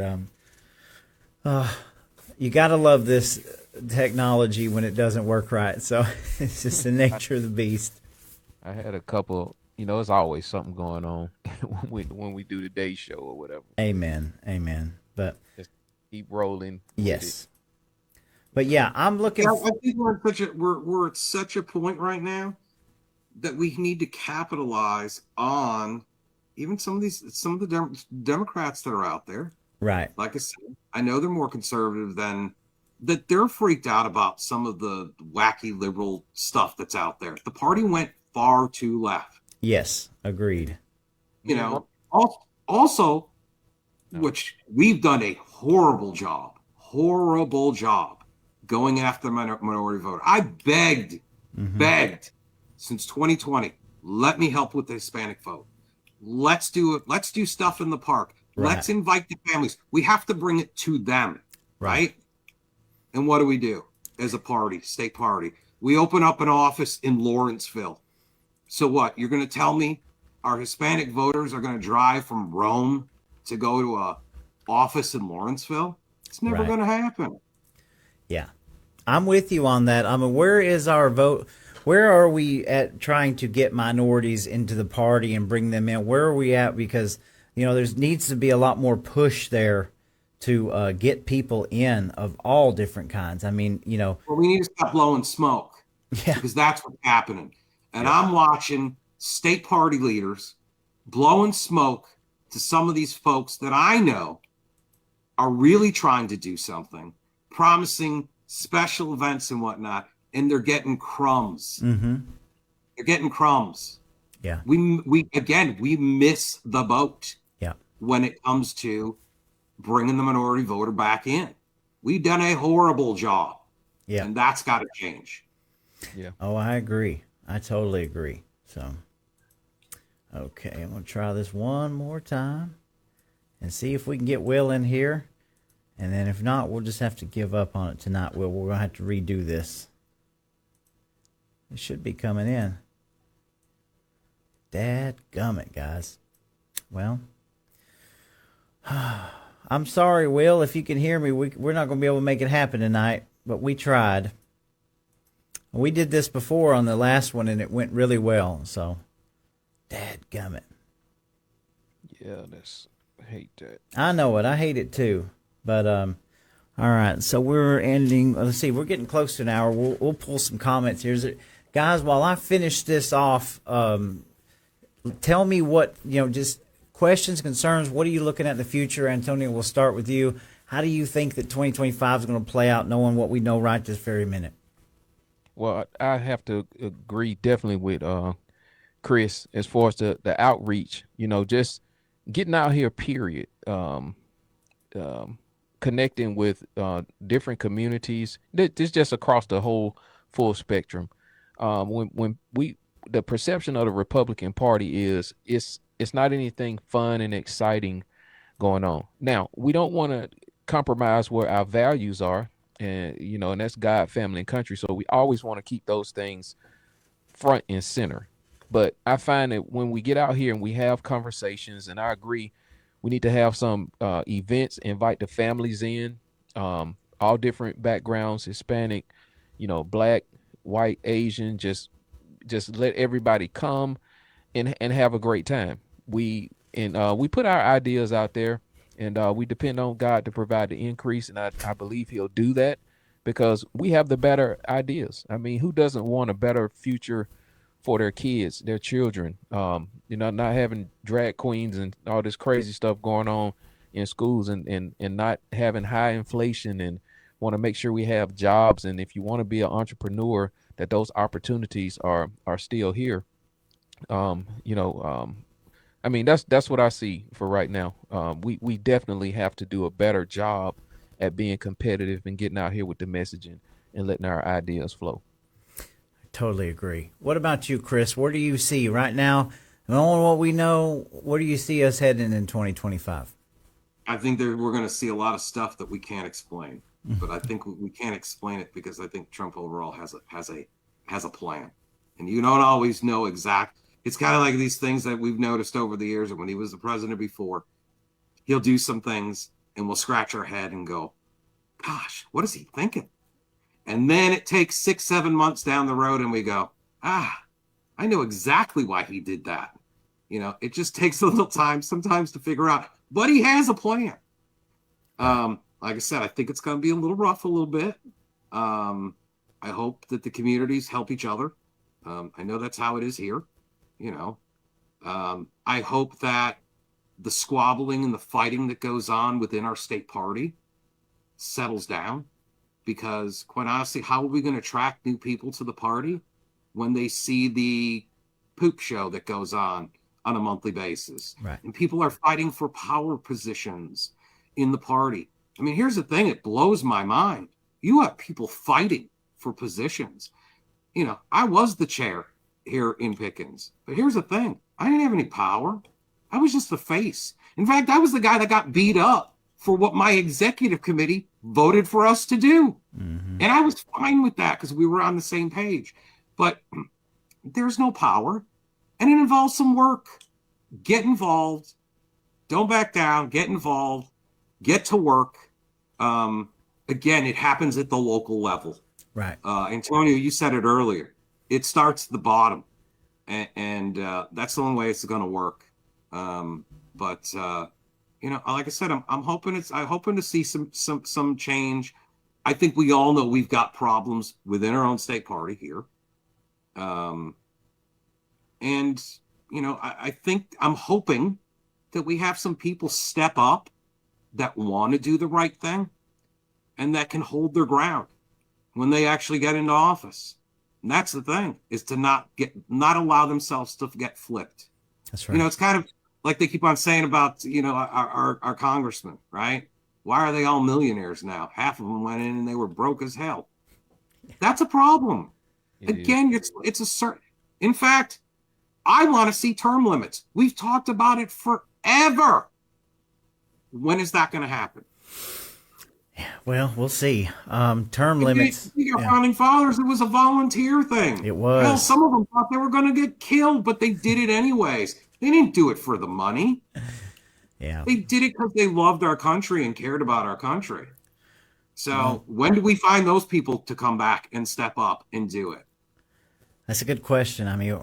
you got to love this technology when it doesn't work right. So it's just the nature of the beast. I had a couple. There's always something going on when we do the day show or whatever. Amen. But just keep rolling. Yes. But yeah, I'm looking. I think we're at such a point right now that we need to capitalize on even some of the Democrats that are out there. Right. Like I said, I know they're more conservative than that. They're freaked out about some of the wacky liberal stuff that's out there. The party went far too left. Yes, agreed. Also, which we've done a horrible job going after the minority voter. I begged begged since 2020, let me help with the Hispanic vote. Let's do it. Let's do stuff in the park. Right. Let's invite the families. We have to bring it to them, right? And what do as a party, state party? We open up an office in Lawrenceville. So what? You're going to tell me our Hispanic voters are going to drive from Rome to go to a office in Lawrenceville? It's never going to happen. Yeah. I'm with you on that. I mean, where is our vote? Where are we at trying to get minorities into the party and bring them in? Where are we at? Because, you know, there needs to be a lot more push there to get people in of all different kinds. I mean, you know. Well, we need to stop blowing smoke. Yeah. Because that's what's happening. And I'm watching state party leaders blowing smoke to some of these folks that I know are really trying to do something, promising special events and whatnot, and they're getting crumbs. They're getting crumbs. Yeah. We miss the boat. Yeah. When it comes to bringing the minority voter back in. We've done a horrible job. Yeah. And that's got to change. Yeah. Oh, I agree. I totally agree. So, okay, I'm going to try this one more time and see if we can get Will in here. And then if not, we'll just have to give up on it tonight, Will. We're going to have to redo this. It should be coming in. Dadgummit, guys. Well, I'm sorry, Will. If you can hear me, we're not going to be able to make it happen tonight, but we tried. We did this before on the last one, and it went really well. So, dadgummit. Yeah, I hate that. I know it. I hate it too. But all right. So we're ending. Let's see. We're getting close to an hour. We'll pull some comments here, guys. While I finish this off, tell me what just questions, concerns. What are you looking at in the future, Antonio? We'll start with you. How do you think that 2025 is going to play out, knowing what we know right this very minute? Well, I have to agree definitely with Chris as far as the outreach, just getting out here, period. Connecting with different communities. This just across the whole full spectrum. When the perception of the Republican Party is it's not anything fun and exciting going on. Now, we don't want to compromise where our values are. And that's God, family, and country. So we always want to keep those things front and center. But I find that when we get out here and we have conversations, and I agree, we need to have some events, invite the families in, all different backgrounds, Hispanic, Black, white, Asian, just let everybody come and have a great time. We put our ideas out there. And we depend on God to provide the increase, and I believe He'll do that because we have the better ideas. I mean, who doesn't want a better future for their kids, their children? Not having drag queens and all this crazy stuff going on in schools, and not having high inflation, and want to make sure we have jobs. And if you want to be an entrepreneur, that those opportunities are still here. I mean, that's what I see for right now. We definitely have to do a better job at being competitive and getting out here with the messaging and letting our ideas flow. I totally agree. What about you, Chris? Where do you see right now, knowing what we know, where do you see us heading in 2025? I think we're going to see a lot of stuff that we can't explain, but I think we can't explain it because I think Trump overall has a plan, and you don't always know exact. It's kind of like these things that we've noticed over the years. And when he was the president before, he'll do some things and we'll scratch our head and go, gosh, what is he thinking? And then it takes 6-7 months down the road and we go, I know exactly why he did that. It just takes a little time sometimes to figure out, but he has a plan. Like I said, I think it's going to be a little rough a little bit. I hope that the communities help each other. I know that's how it is here. I hope that the squabbling and the fighting that goes on within our state party settles down, because quite honestly, how are we going to attract new people to the party when they see the poop show that goes on a monthly basis? Right. And people are fighting for power positions in the party. I mean, here's the thing. It blows my mind. You have people fighting for positions. I was the chair here in Pickens. But here's the thing. I didn't have any power. I was just the face. In fact, I was the guy that got beat up for what my executive committee voted for us to do. Mm-hmm. And I was fine with that because we were on the same page. But there's no power. And it involves some work. Get involved. Don't back down. Get involved. Get to work. Again, it happens at the local level. Right. Antonio, you said it earlier. It starts at the bottom. And that's the only way it's going to work. But like I said, I'm hoping to see some change. I think we all know we've got problems within our own state party here. I think I'm hoping that we have some people step up that want to do the right thing and that can hold their ground when they actually get into office. And that's the thing, is to not allow themselves to get flipped. That's right. It's kind of like they keep on saying about, our congressmen, right? Why are they all millionaires now? Half of them went in and they were broke as hell. That's a problem. Again, it's a certain, in fact, I want to see term limits. We've talked about it forever. When is that going to happen? Well, we'll see. Term limits. Your founding fathers, it was a volunteer thing. It was. Hell, some of them thought they were going to get killed, but they did it anyways. They didn't do it for the money. Yeah. They did it because they loved our country and cared about our country. So when do we find those people to come back and step up and do it? That's a good question. I mean,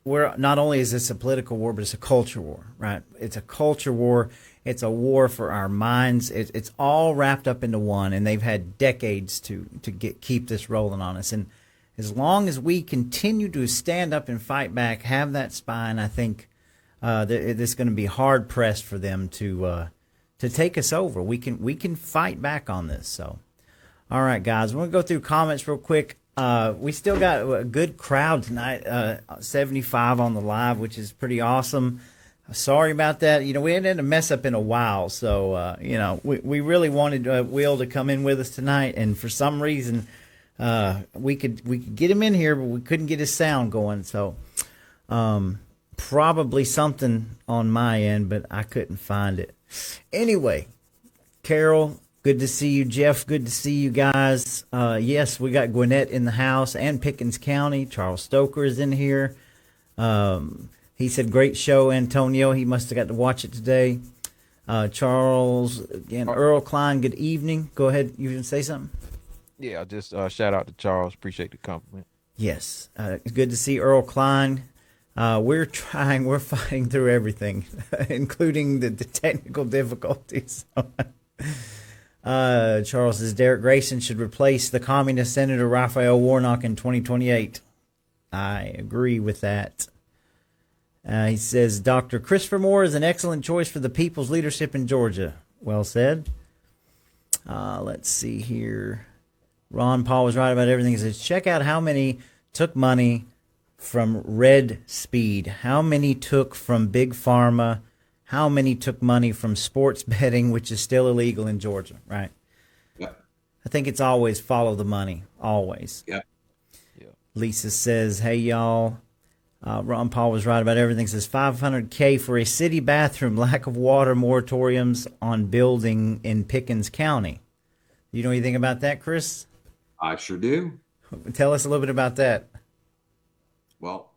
we're not only is this a political war, but it's a culture war, right? It's a culture war. It's a war for our minds. It's all wrapped up into one, and they've had decades to keep this rolling on us. And as long as we continue to stand up and fight back, have that spine, I think it's going to be hard pressed for them to take us over. We can fight back on this. So, all right, guys, we're going to go through comments real quick. We still got a good crowd tonight, 75 on the live, which is pretty awesome. Sorry about that. We hadn't had a mess up in a while, so we really wanted Will to come in with us tonight, and for some reason we could get him in here, but we couldn't get his sound going. So probably something on my end, but I couldn't find it. Anyway, Carol, good to see you. Jeff, good to see you guys. Yes, we got Gwinnett in the house and Pickens County. Charles Stoker is in here. He said, great show, Antonio. He must have got to watch it today. Charles, again, Earl Klein, good evening. Go ahead. You can say something? Yeah, just shout out to Charles. Appreciate the compliment. Yes. It's good to see Earl Klein. We're fighting through everything, including the technical difficulties. Charles says Derek Grayson should replace the communist Senator Raphael Warnock in 2028. I agree with that. He says Dr. Christopher Mora is an excellent choice for the people's leadership in Georgia. Well said. Let's see here. Ron Paul was right about everything. He says check out how many took money from Red Speed, how many took from Big Pharma, how many took money from sports betting, which is still illegal in Georgia, right? Yeah. I think it's always follow the money, always. Yeah. Lisa says, hey, y'all. Ron Paul was right about everything. Says $500K for a city bathroom, lack of water moratoriums on building in Pickens County. You know anything about that, Chris? I sure do. Tell us a little bit about that. Well,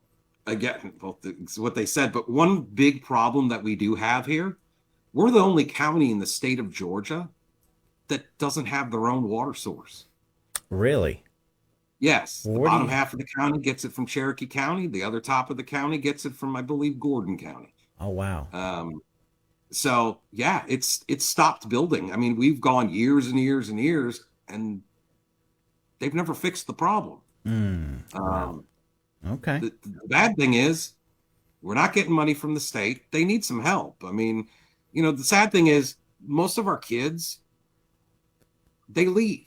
again, it's what they said, but one big problem that we do have here, we're the only county in the state of Georgia that doesn't have their own water source. Really? Yes. The bottom half of the county gets it from Cherokee County. The other top of the county gets it from, I believe, Gordon County. Oh, wow. So, yeah, it's stopped building. I mean, we've gone years and years and years, and they've never fixed the problem. Wow. Okay. The bad thing is we're not getting money from the state. They need some help. I mean, the sad thing is most of our kids, they leave.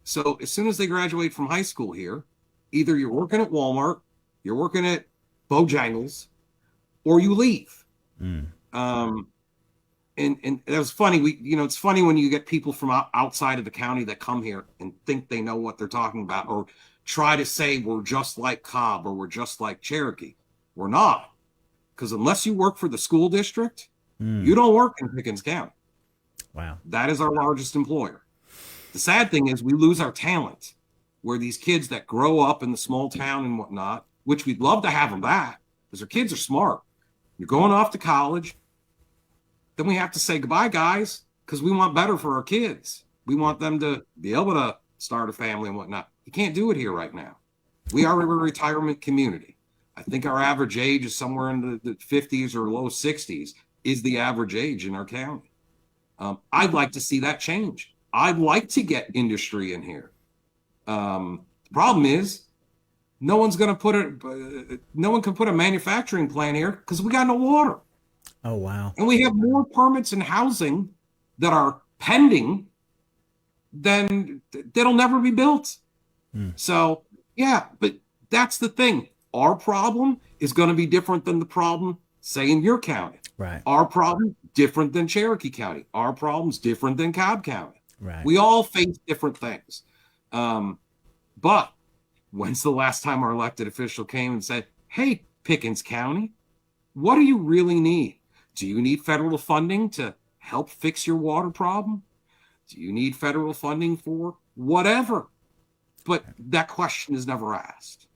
So as soon as they graduate from high school here, either you're working at Walmart, you're working at Bojangles, or you leave. And it was funny. It's funny when you get people from outside of the county that come here and think they know what they're talking about, or try to say we're just like Cobb or we're just like Cherokee. We're not. Because unless you work for the school district, you don't work in Pickens County. Wow. That is our largest employer. The sad thing is we lose our talent, where these kids that grow up in the small town and whatnot, which we'd love to have them back because our kids are smart. You're going off to college. Then we have to say goodbye, guys, because we want better for our kids. We want them to be able to start a family and whatnot. You can't do it here right now. We are a retirement community. I think our average age is somewhere in the 50s or low 60s is the average age in our county. I'd like to see that change. I'd like to get industry in here. The problem is no one can put a manufacturing plant here because we got no water. Oh, wow. And we have more permits in housing that are pending than that'll never be built. So, yeah, but that's the thing. Our problem is going to be different than the problem, say, in your county. Right. Our problem, different than Cherokee County. Our problem's different than Cobb County. Right. We all face different things. But when's the last time our elected official came and said, hey, Pickens County, what do you really need? Do you need federal funding to help fix your water problem? Do you need federal funding for whatever? But that question is never asked.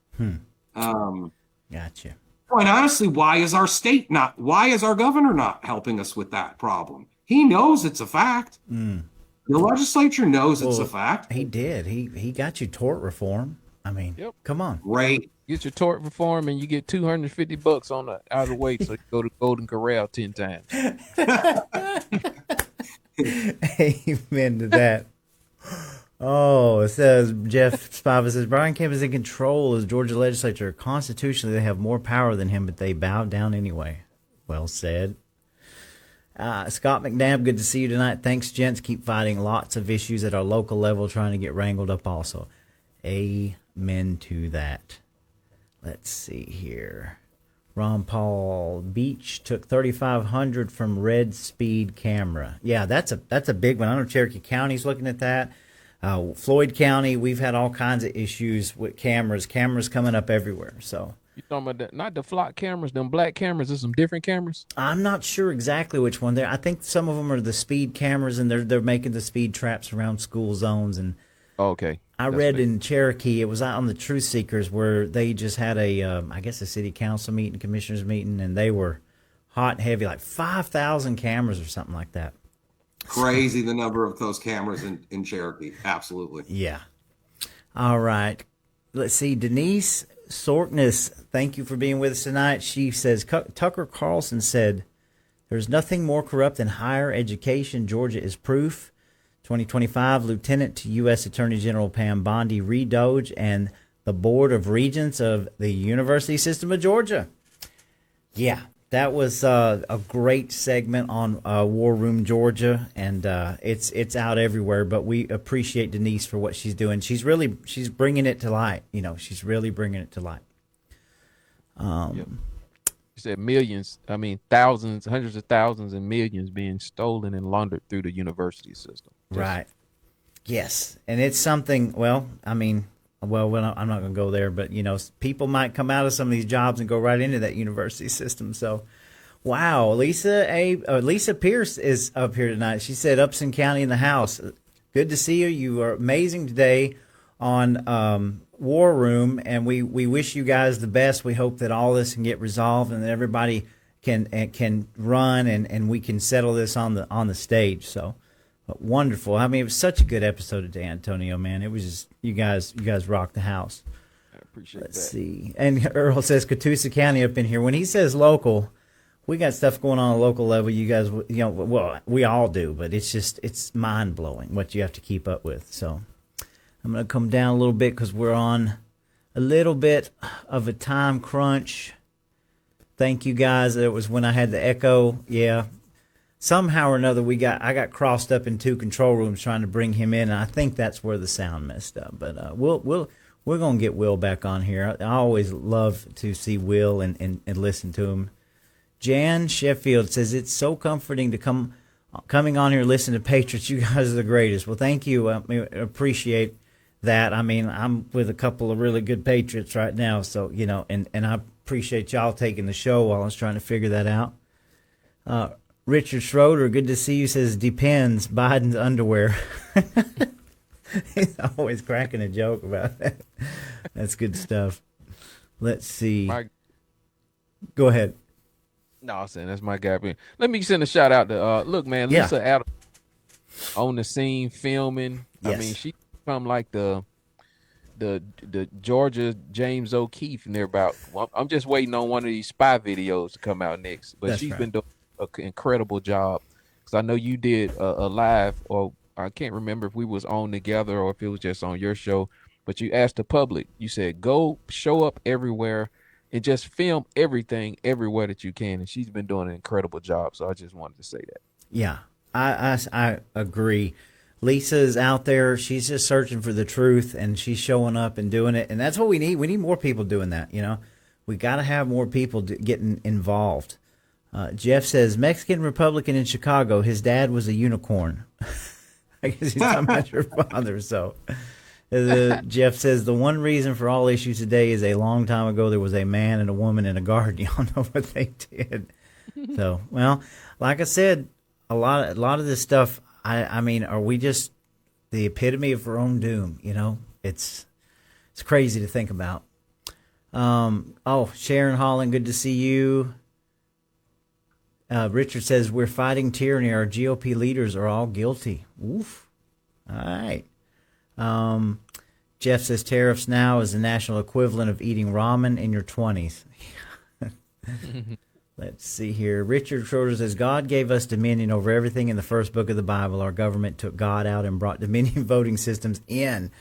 Gotcha. Quite honestly, why is our governor not helping us with that problem? He knows it's a fact. The legislature knows it's a fact. He did. He got you tort reform. I mean, come on. Right. Get your tort reform and you get $250 on the out of the way, so you go to Golden Corral 10 times. Amen to that. Oh, it says Jeff Spiva says Brian Kemp is in control as Georgia legislature. Constitutionally, they have more power than him, but they bow down anyway. Well said. Scott McNabb, good to see you tonight. Thanks, gents. Keep fighting lots of issues at our local level, trying to get wrangled up also. Amen to that. Let's see here. Ron Paul Beach took 3,500 from Red Speed Camera. Yeah, that's a big one. I know Cherokee County's looking at that. Floyd County, we've had all kinds of issues with cameras. Cameras coming up everywhere. So You talking about not the flock cameras, them black cameras? There's some different cameras. I'm not sure exactly which one. I think some of them are the speed cameras, and they're making the speed traps around school zones. And Okay. I read in Cherokee, it was out on the Truth Seekers where they just had I guess a city council meeting, commissioners meeting, and they were hot and heavy, like 5,000 cameras or something like that. Crazy the number of those cameras in Cherokee. Absolutely. Yeah. All right. Let's see. Denise Sorkness, thank you for being with us tonight. She says, Tucker Carlson said, there's nothing more corrupt than higher education. Georgia is proof. 2025, Lieutenant to U.S. Attorney General Pam Bondi, re-Doge, and the Board of Regents of the University System of Georgia. Yeah, that was a great segment on War Room Georgia, and it's out everywhere. But we appreciate Denise for what she's doing. She's bringing it to light. You know, she's really bringing it to light. You said millions. I mean, thousands, hundreds of thousands, and millions being stolen and laundered through the university system. Right. Yes, and it's something. Well, I mean, I'm not going to go there, but you know, people might come out of some of these jobs and go right into that university system. So, wow, Lisa Pierce is up here tonight. She said, Upson County in the house. Good to see you. You are amazing today on War Room, and we wish you guys the best. We hope that all this can get resolved and that everybody can run and we can settle this on the stage. So. Wonderful. I mean, it was such a good episode today, Antonio, man. It was just, you guys rocked the house. I appreciate Let's that. see. And Earl says Catoosa County up in here. When he says local, we got stuff going on a local level. You guys, you know, well, we all do, but it's mind blowing what you have to keep up with. So I'm going to come down a little bit because we're on a little bit of a time crunch. Thank you guys. It was when I had the echo. Yeah. Somehow or another, I got crossed up in two control rooms trying to bring him in, and I think that's where the sound messed up. But we're gonna get Will back on here. I always love to see Will and listen to him. Jan Sheffield says it's so comforting to coming on here and listen to Patriots. You guys are the greatest. Well, thank you. I appreciate that. I mean, I'm with a couple of really good Patriots right now, so and I appreciate y'all taking the show while I was trying to figure that out. Richard Schroeder, good to see you, says, depends, Biden's underwear. He's always cracking a joke about that. That's good stuff. Let's see. Go ahead. No, I'm saying that's my guy. Let me send a shout out to look, man, Lisa Adams on the scene filming. Yes. I mean, she from like the Georgia James O'Keefe and they're about. Well, I'm just waiting on one of these spy videos to come out next. But she's been doing an incredible job, because I know you did a live, or I can't remember if we was on together or if it was just on your show, but you asked the public, you said, go show up everywhere and just film everything everywhere that you can. And she's been doing an incredible job. So I just wanted to say that. Yeah, I agree. Lisa's out there. She's just searching for the truth, and she's showing up and doing it. And that's what we need. We need more people doing that. We got to have more people getting involved. Jeff says, Mexican Republican in Chicago, his dad was a unicorn. I guess he's talking about your father. So Jeff says, the one reason for all issues today is a long time ago there was a man and a woman in a garden. Y'all know what they did. So, well, like I said, a lot of this stuff, I mean, are we just the epitome of our own doom? It's crazy to think about. Sharon Holland, good to see you. Richard says, we're fighting tyranny. Our GOP leaders are all guilty. Oof. All right. Jeff says, tariffs now is the national equivalent of eating ramen in your 20s. Let's see here. Richard Schroeder says, God gave us dominion over everything in the first book of the Bible. Our government took God out and brought dominion voting systems in.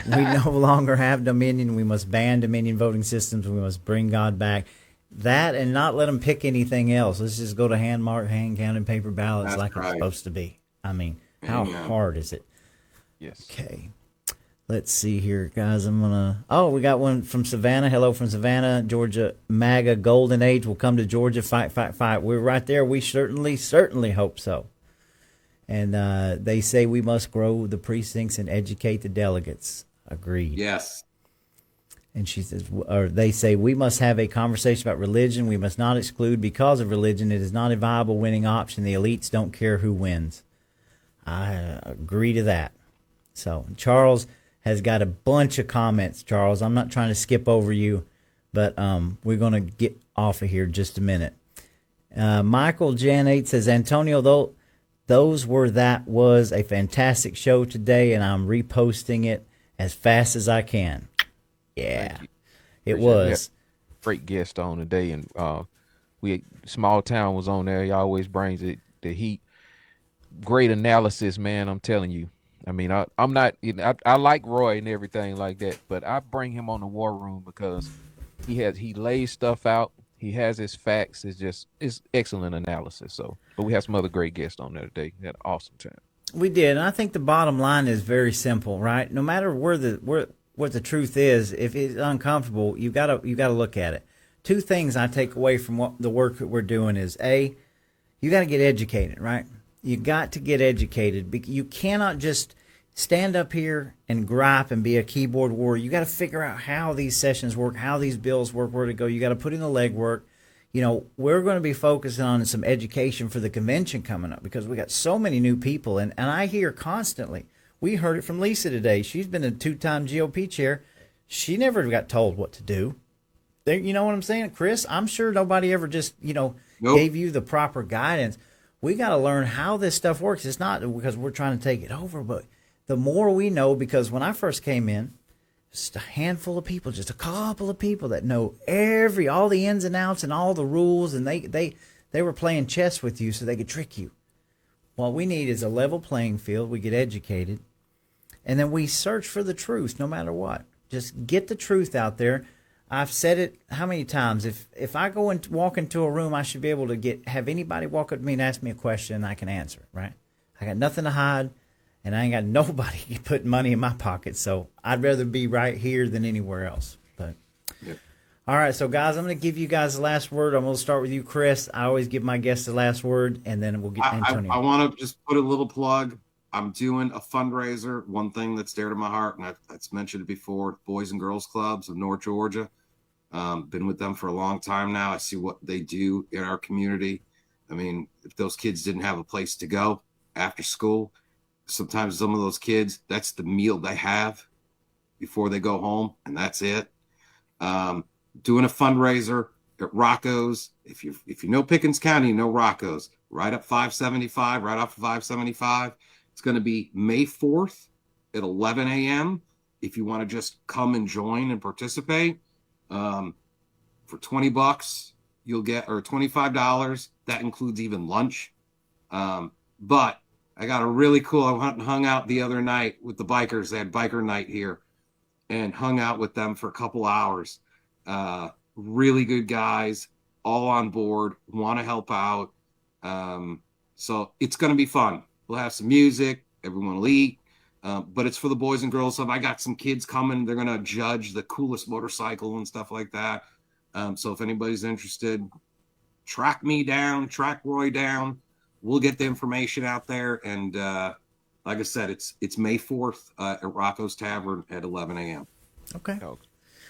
We no longer have dominion. We must ban dominion voting systems. We must bring God back. That and not let them pick anything else. Let's just go to hand-marked, hand-counted paper ballots. That's like right. It's supposed to be. I mean, how hard is it? Yes. Okay. Let's see here, guys. we got one from Savannah. Hello from Savannah, Georgia. MAGA Golden Age will come to Georgia. Fight, fight, fight. We're right there. We certainly hope so. And they say we must grow the precincts and educate the delegates. Agreed. Yes. And she says, or they say, we must have a conversation about religion. We must not exclude because of religion. It is not a viable winning option. The elites don't care who wins. I agree to that. So Charles has got a bunch of comments. Charles, I'm not trying to skip over you, but we're going to get off of here just a minute. Michael Jan 8 says, Antonio, that was a fantastic show today, and I'm reposting it as fast as I can. Yeah, it was. Great guest on today, and Small Town was on there. He always brings the heat. Great analysis, man. I'm telling you. I mean, I'm not. I like Roy and everything like that, but I bring him on the War Room because he lays stuff out. He has his facts. It's excellent analysis. So, but we have some other great guests on there today. We had an awesome time. We did, and I think the bottom line is very simple, right? No matter what the truth is, if it's uncomfortable, you gotta look at it. Two things I take away from what the work that we're doing is you got to get educated, right? You got to get educated. You cannot just stand up here and gripe and be a keyboard warrior. You got to figure out how these sessions work, how these bills work, where to go. You got to put in the legwork. We're going to be focusing on some education for the convention coming up because we got so many new people, and I hear constantly. We heard it from Lisa today. She's been a 2-time GOP chair. She never got told what to do. You know what I'm saying, Chris? I'm sure nobody ever just, Nope. gave you the proper guidance. We got to learn how this stuff works. It's not because we're trying to take it over, but the more we know, because when I first came in, just a handful of people, just a couple of people that know all the ins and outs and all the rules, and they were playing chess with you so they could trick you. What we need is a level playing field. We get educated, and then we search for the truth no matter what. Just get the truth out there. I've said it how many times? If I go and walk into a room, I should be able to have anybody walk up to me and ask me a question, and I can answer it, right? I got nothing to hide, and I ain't got nobody putting money in my pocket, so I'd rather be right here than anywhere else. But Yep. All right, so guys, I'm going to give you guys the last word. I'm going to start with you, Chris. I always give my guests the last word, and then we'll get Antonio. I want to just put a little plug. I'm doing a fundraiser. One thing that's dear to my heart, and I've mentioned it before, Boys and Girls Clubs of North Georgia. Been with them for a long time now. I see what they do in our community. I mean, if those kids didn't have a place to go after school, sometimes some of those kids, that's the meal they have before they go home, and that's it. Doing a fundraiser at Rocco's. If you know Pickens County, you know Rocco's. Right up 575, right off of 575. It's going to be May 4th at 11 a.m. If you want to just come and join and participate. For $20, you'll get, or $25. That includes even lunch. But I got a really cool, I hung out the other night with the bikers. They had biker night here and hung out with them for a couple hours. Really good guys, all on board, want to help out. So it's going to be fun. We'll have some music, everyone will eat, but it's for the Boys and Girls Club. I got some kids coming. They're going to judge the coolest motorcycle and stuff like that. So if anybody's interested, track me down, track Roy down. We'll get the information out there. And like I said, it's May 4th at Rocco's Tavern at 11 a.m. Okay. Oh,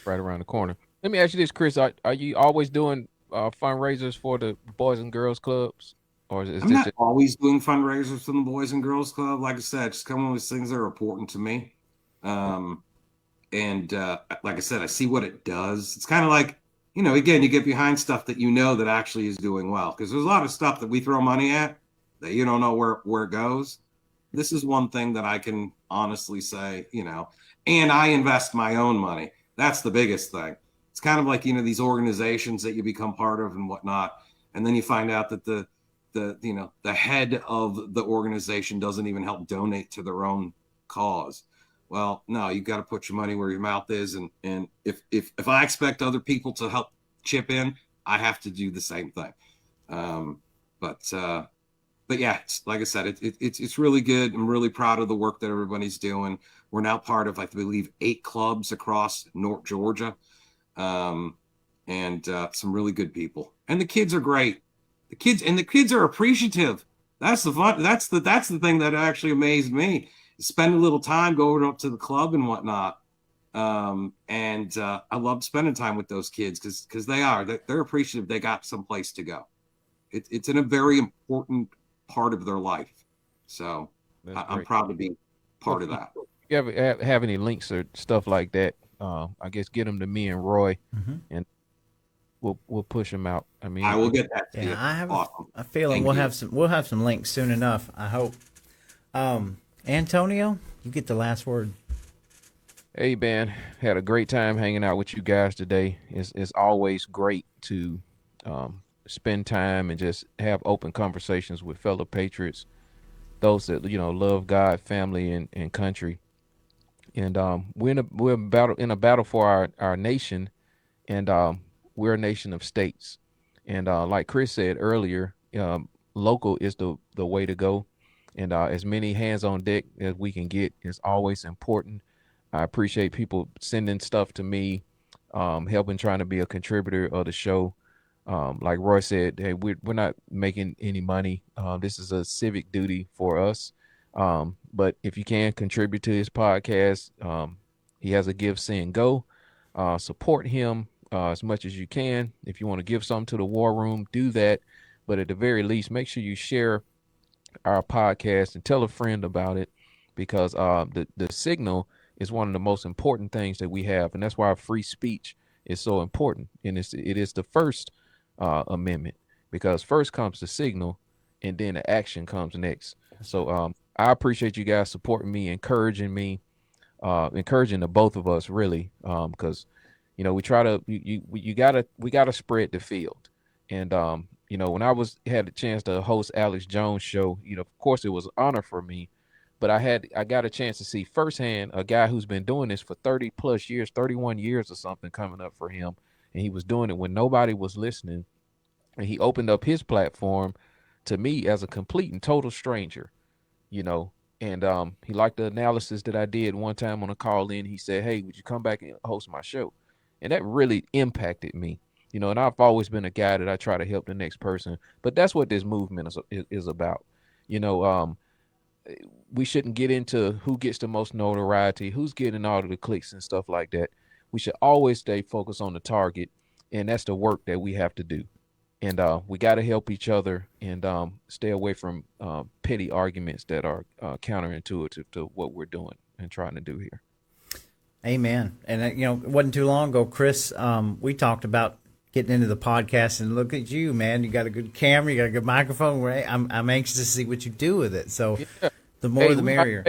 right around the corner. Let me ask you this, Chris. Are you always doing fundraisers for the Boys and Girls Clubs? Or is I'm not always doing fundraisers for the Boys and Girls Club. Like I said, just come on with things that are important to me. And like I said, I see what it does. It's kind of like, again, you get behind stuff that that actually is doing well. Because there's a lot of stuff that we throw money at that you don't know where it goes. This is one thing that I can honestly say, and I invest my own money. That's the biggest thing. It's kind of like, these organizations that you become part of and whatnot. And then you find out that the head of the organization doesn't even help donate to their own cause. Well, no, you got to put your money where your mouth is. And if I expect other people to help chip in, I have to do the same thing. But yeah, like I said, it's really good. I'm really proud of the work that everybody's doing. We're now part of, I believe, 8 clubs across North Georgia, and some really good people. And the kids are great. The kids are appreciative. That's the fun. That's the thing that actually amazed me. Spend a little time going up to the club and whatnot. I love spending time with those kids because they're appreciative. They got someplace to go. It's in a very important part of their life. So I'm proud to be part of that. You ever have any links or stuff like that? I guess get them to me and Roy, and we'll push them out. I mean, I will get that to you. I have Awesome. a feeling we'll have some links soon enough. I hope. Antonio, you get the last word. Hey, Ben, had a great time hanging out with you guys today. It's always great to spend time and just have open conversations with fellow patriots, those that love God, family, and country. And we're in a battle for our nation, and we're a nation of states. And like Chris said earlier, local is the way to go. And as many hands on deck as we can get is always important. I appreciate people sending stuff to me, helping, trying to be a contributor of the show. Like Roy said, hey, we're not making any money. This is a civic duty for us. But if you can contribute to his podcast, he has a Give, Send, Go. Support him as much as you can. If you want to give something to the War Room, do that. But at the very least, make sure you share our podcast and tell a friend about it, because the signal is one of the most important things that we have, and that's why free speech is so important. And it is the first amendment, because first comes the signal and then the action comes next. So I appreciate you guys supporting me, encouraging the both of us, really, because we try to we gotta spread the field. And when I had a chance to host Alex Jones' show, of course it was an honor for me, but I got a chance to see firsthand a guy who's been doing this for 30 plus years, 31 years or something coming up for him. And he was doing it when nobody was listening. And he opened up his platform to me as a complete and total stranger, and he liked the analysis that I did one time on a call in. He said, "Hey, would you come back and host my show?" And that really impacted me. And I've always been a guy that I try to help the next person, but that's what this movement is about. we shouldn't get into who gets the most notoriety, who's getting all of the clicks and stuff like that. We should always stay focused on the target, and that's the work that we have to do. And we got to help each other and stay away from petty arguments that are counterintuitive to what we're doing and trying to do here. Amen. And it wasn't too long ago, Chris, we talked about getting into the podcast, and look at you, man. You got a good camera, you got a good microphone. I'm anxious to see what you do with it. So the more the merrier.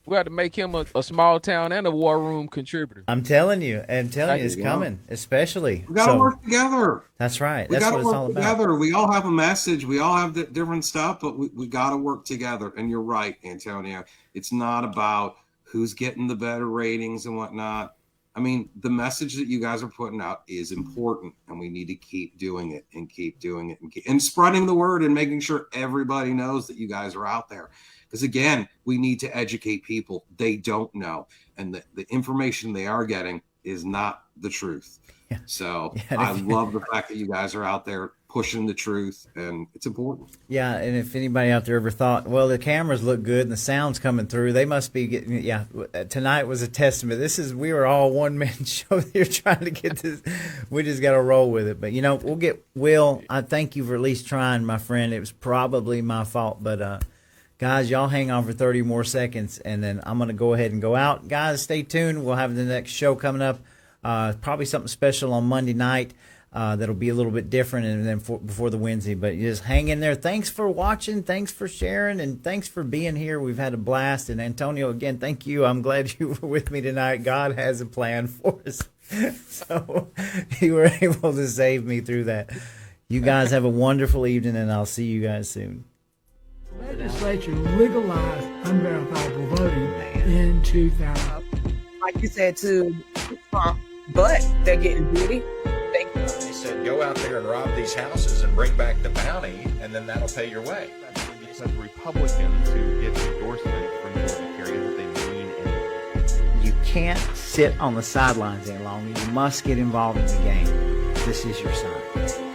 We got to make him a small town and a war room contributor. I'm telling you, it's coming, especially. We got to work together. That's right. We That's got what to it's all work about. together. We all have a message. We all have different stuff, but we got to work together. And you're right, Antonio. It's not about who's getting the better ratings and whatnot. I mean, the message that you guys are putting out is important, and we need to keep doing it and keep doing it and spreading the word and making sure everybody knows that you guys are out there. Because, again, we need to educate people. They don't know. And the information they are getting is not the truth. Yeah. So I love the fact that you guys are out there pushing the truth, and it's important. Yeah, and if anybody out there ever thought, well, the cameras look good and the sound's coming through, they must be getting, tonight was a testament. We were all one-man show here trying to get this. We just got to roll with it. But, we'll get Will. I thank you for at least trying, my friend. It was probably my fault, but guys, y'all hang on for 30 more seconds, and then I'm going to go ahead and go out. Guys, stay tuned. We'll have the next show coming up. Probably something special on Monday night that'll be a little bit different, and then before the Wednesday. But you just hang in there. Thanks for watching. Thanks for sharing, and thanks for being here. We've had a blast. And Antonio, again, thank you. I'm glad you were with me tonight. God has a plan for us. So you were able to save me through that. You guys have a wonderful evening, and I'll see you guys soon. Legislature legalized unverifiable voting in 2000. Like you said to Trump, but they're getting beauty. They said, go out there and rob these houses and bring back the bounty, and then that'll pay your way. Because Republicans who get endorsement from Georgia carry that they mean anything. You can't sit on the sidelines any longer. You must get involved in the game. This is your sign.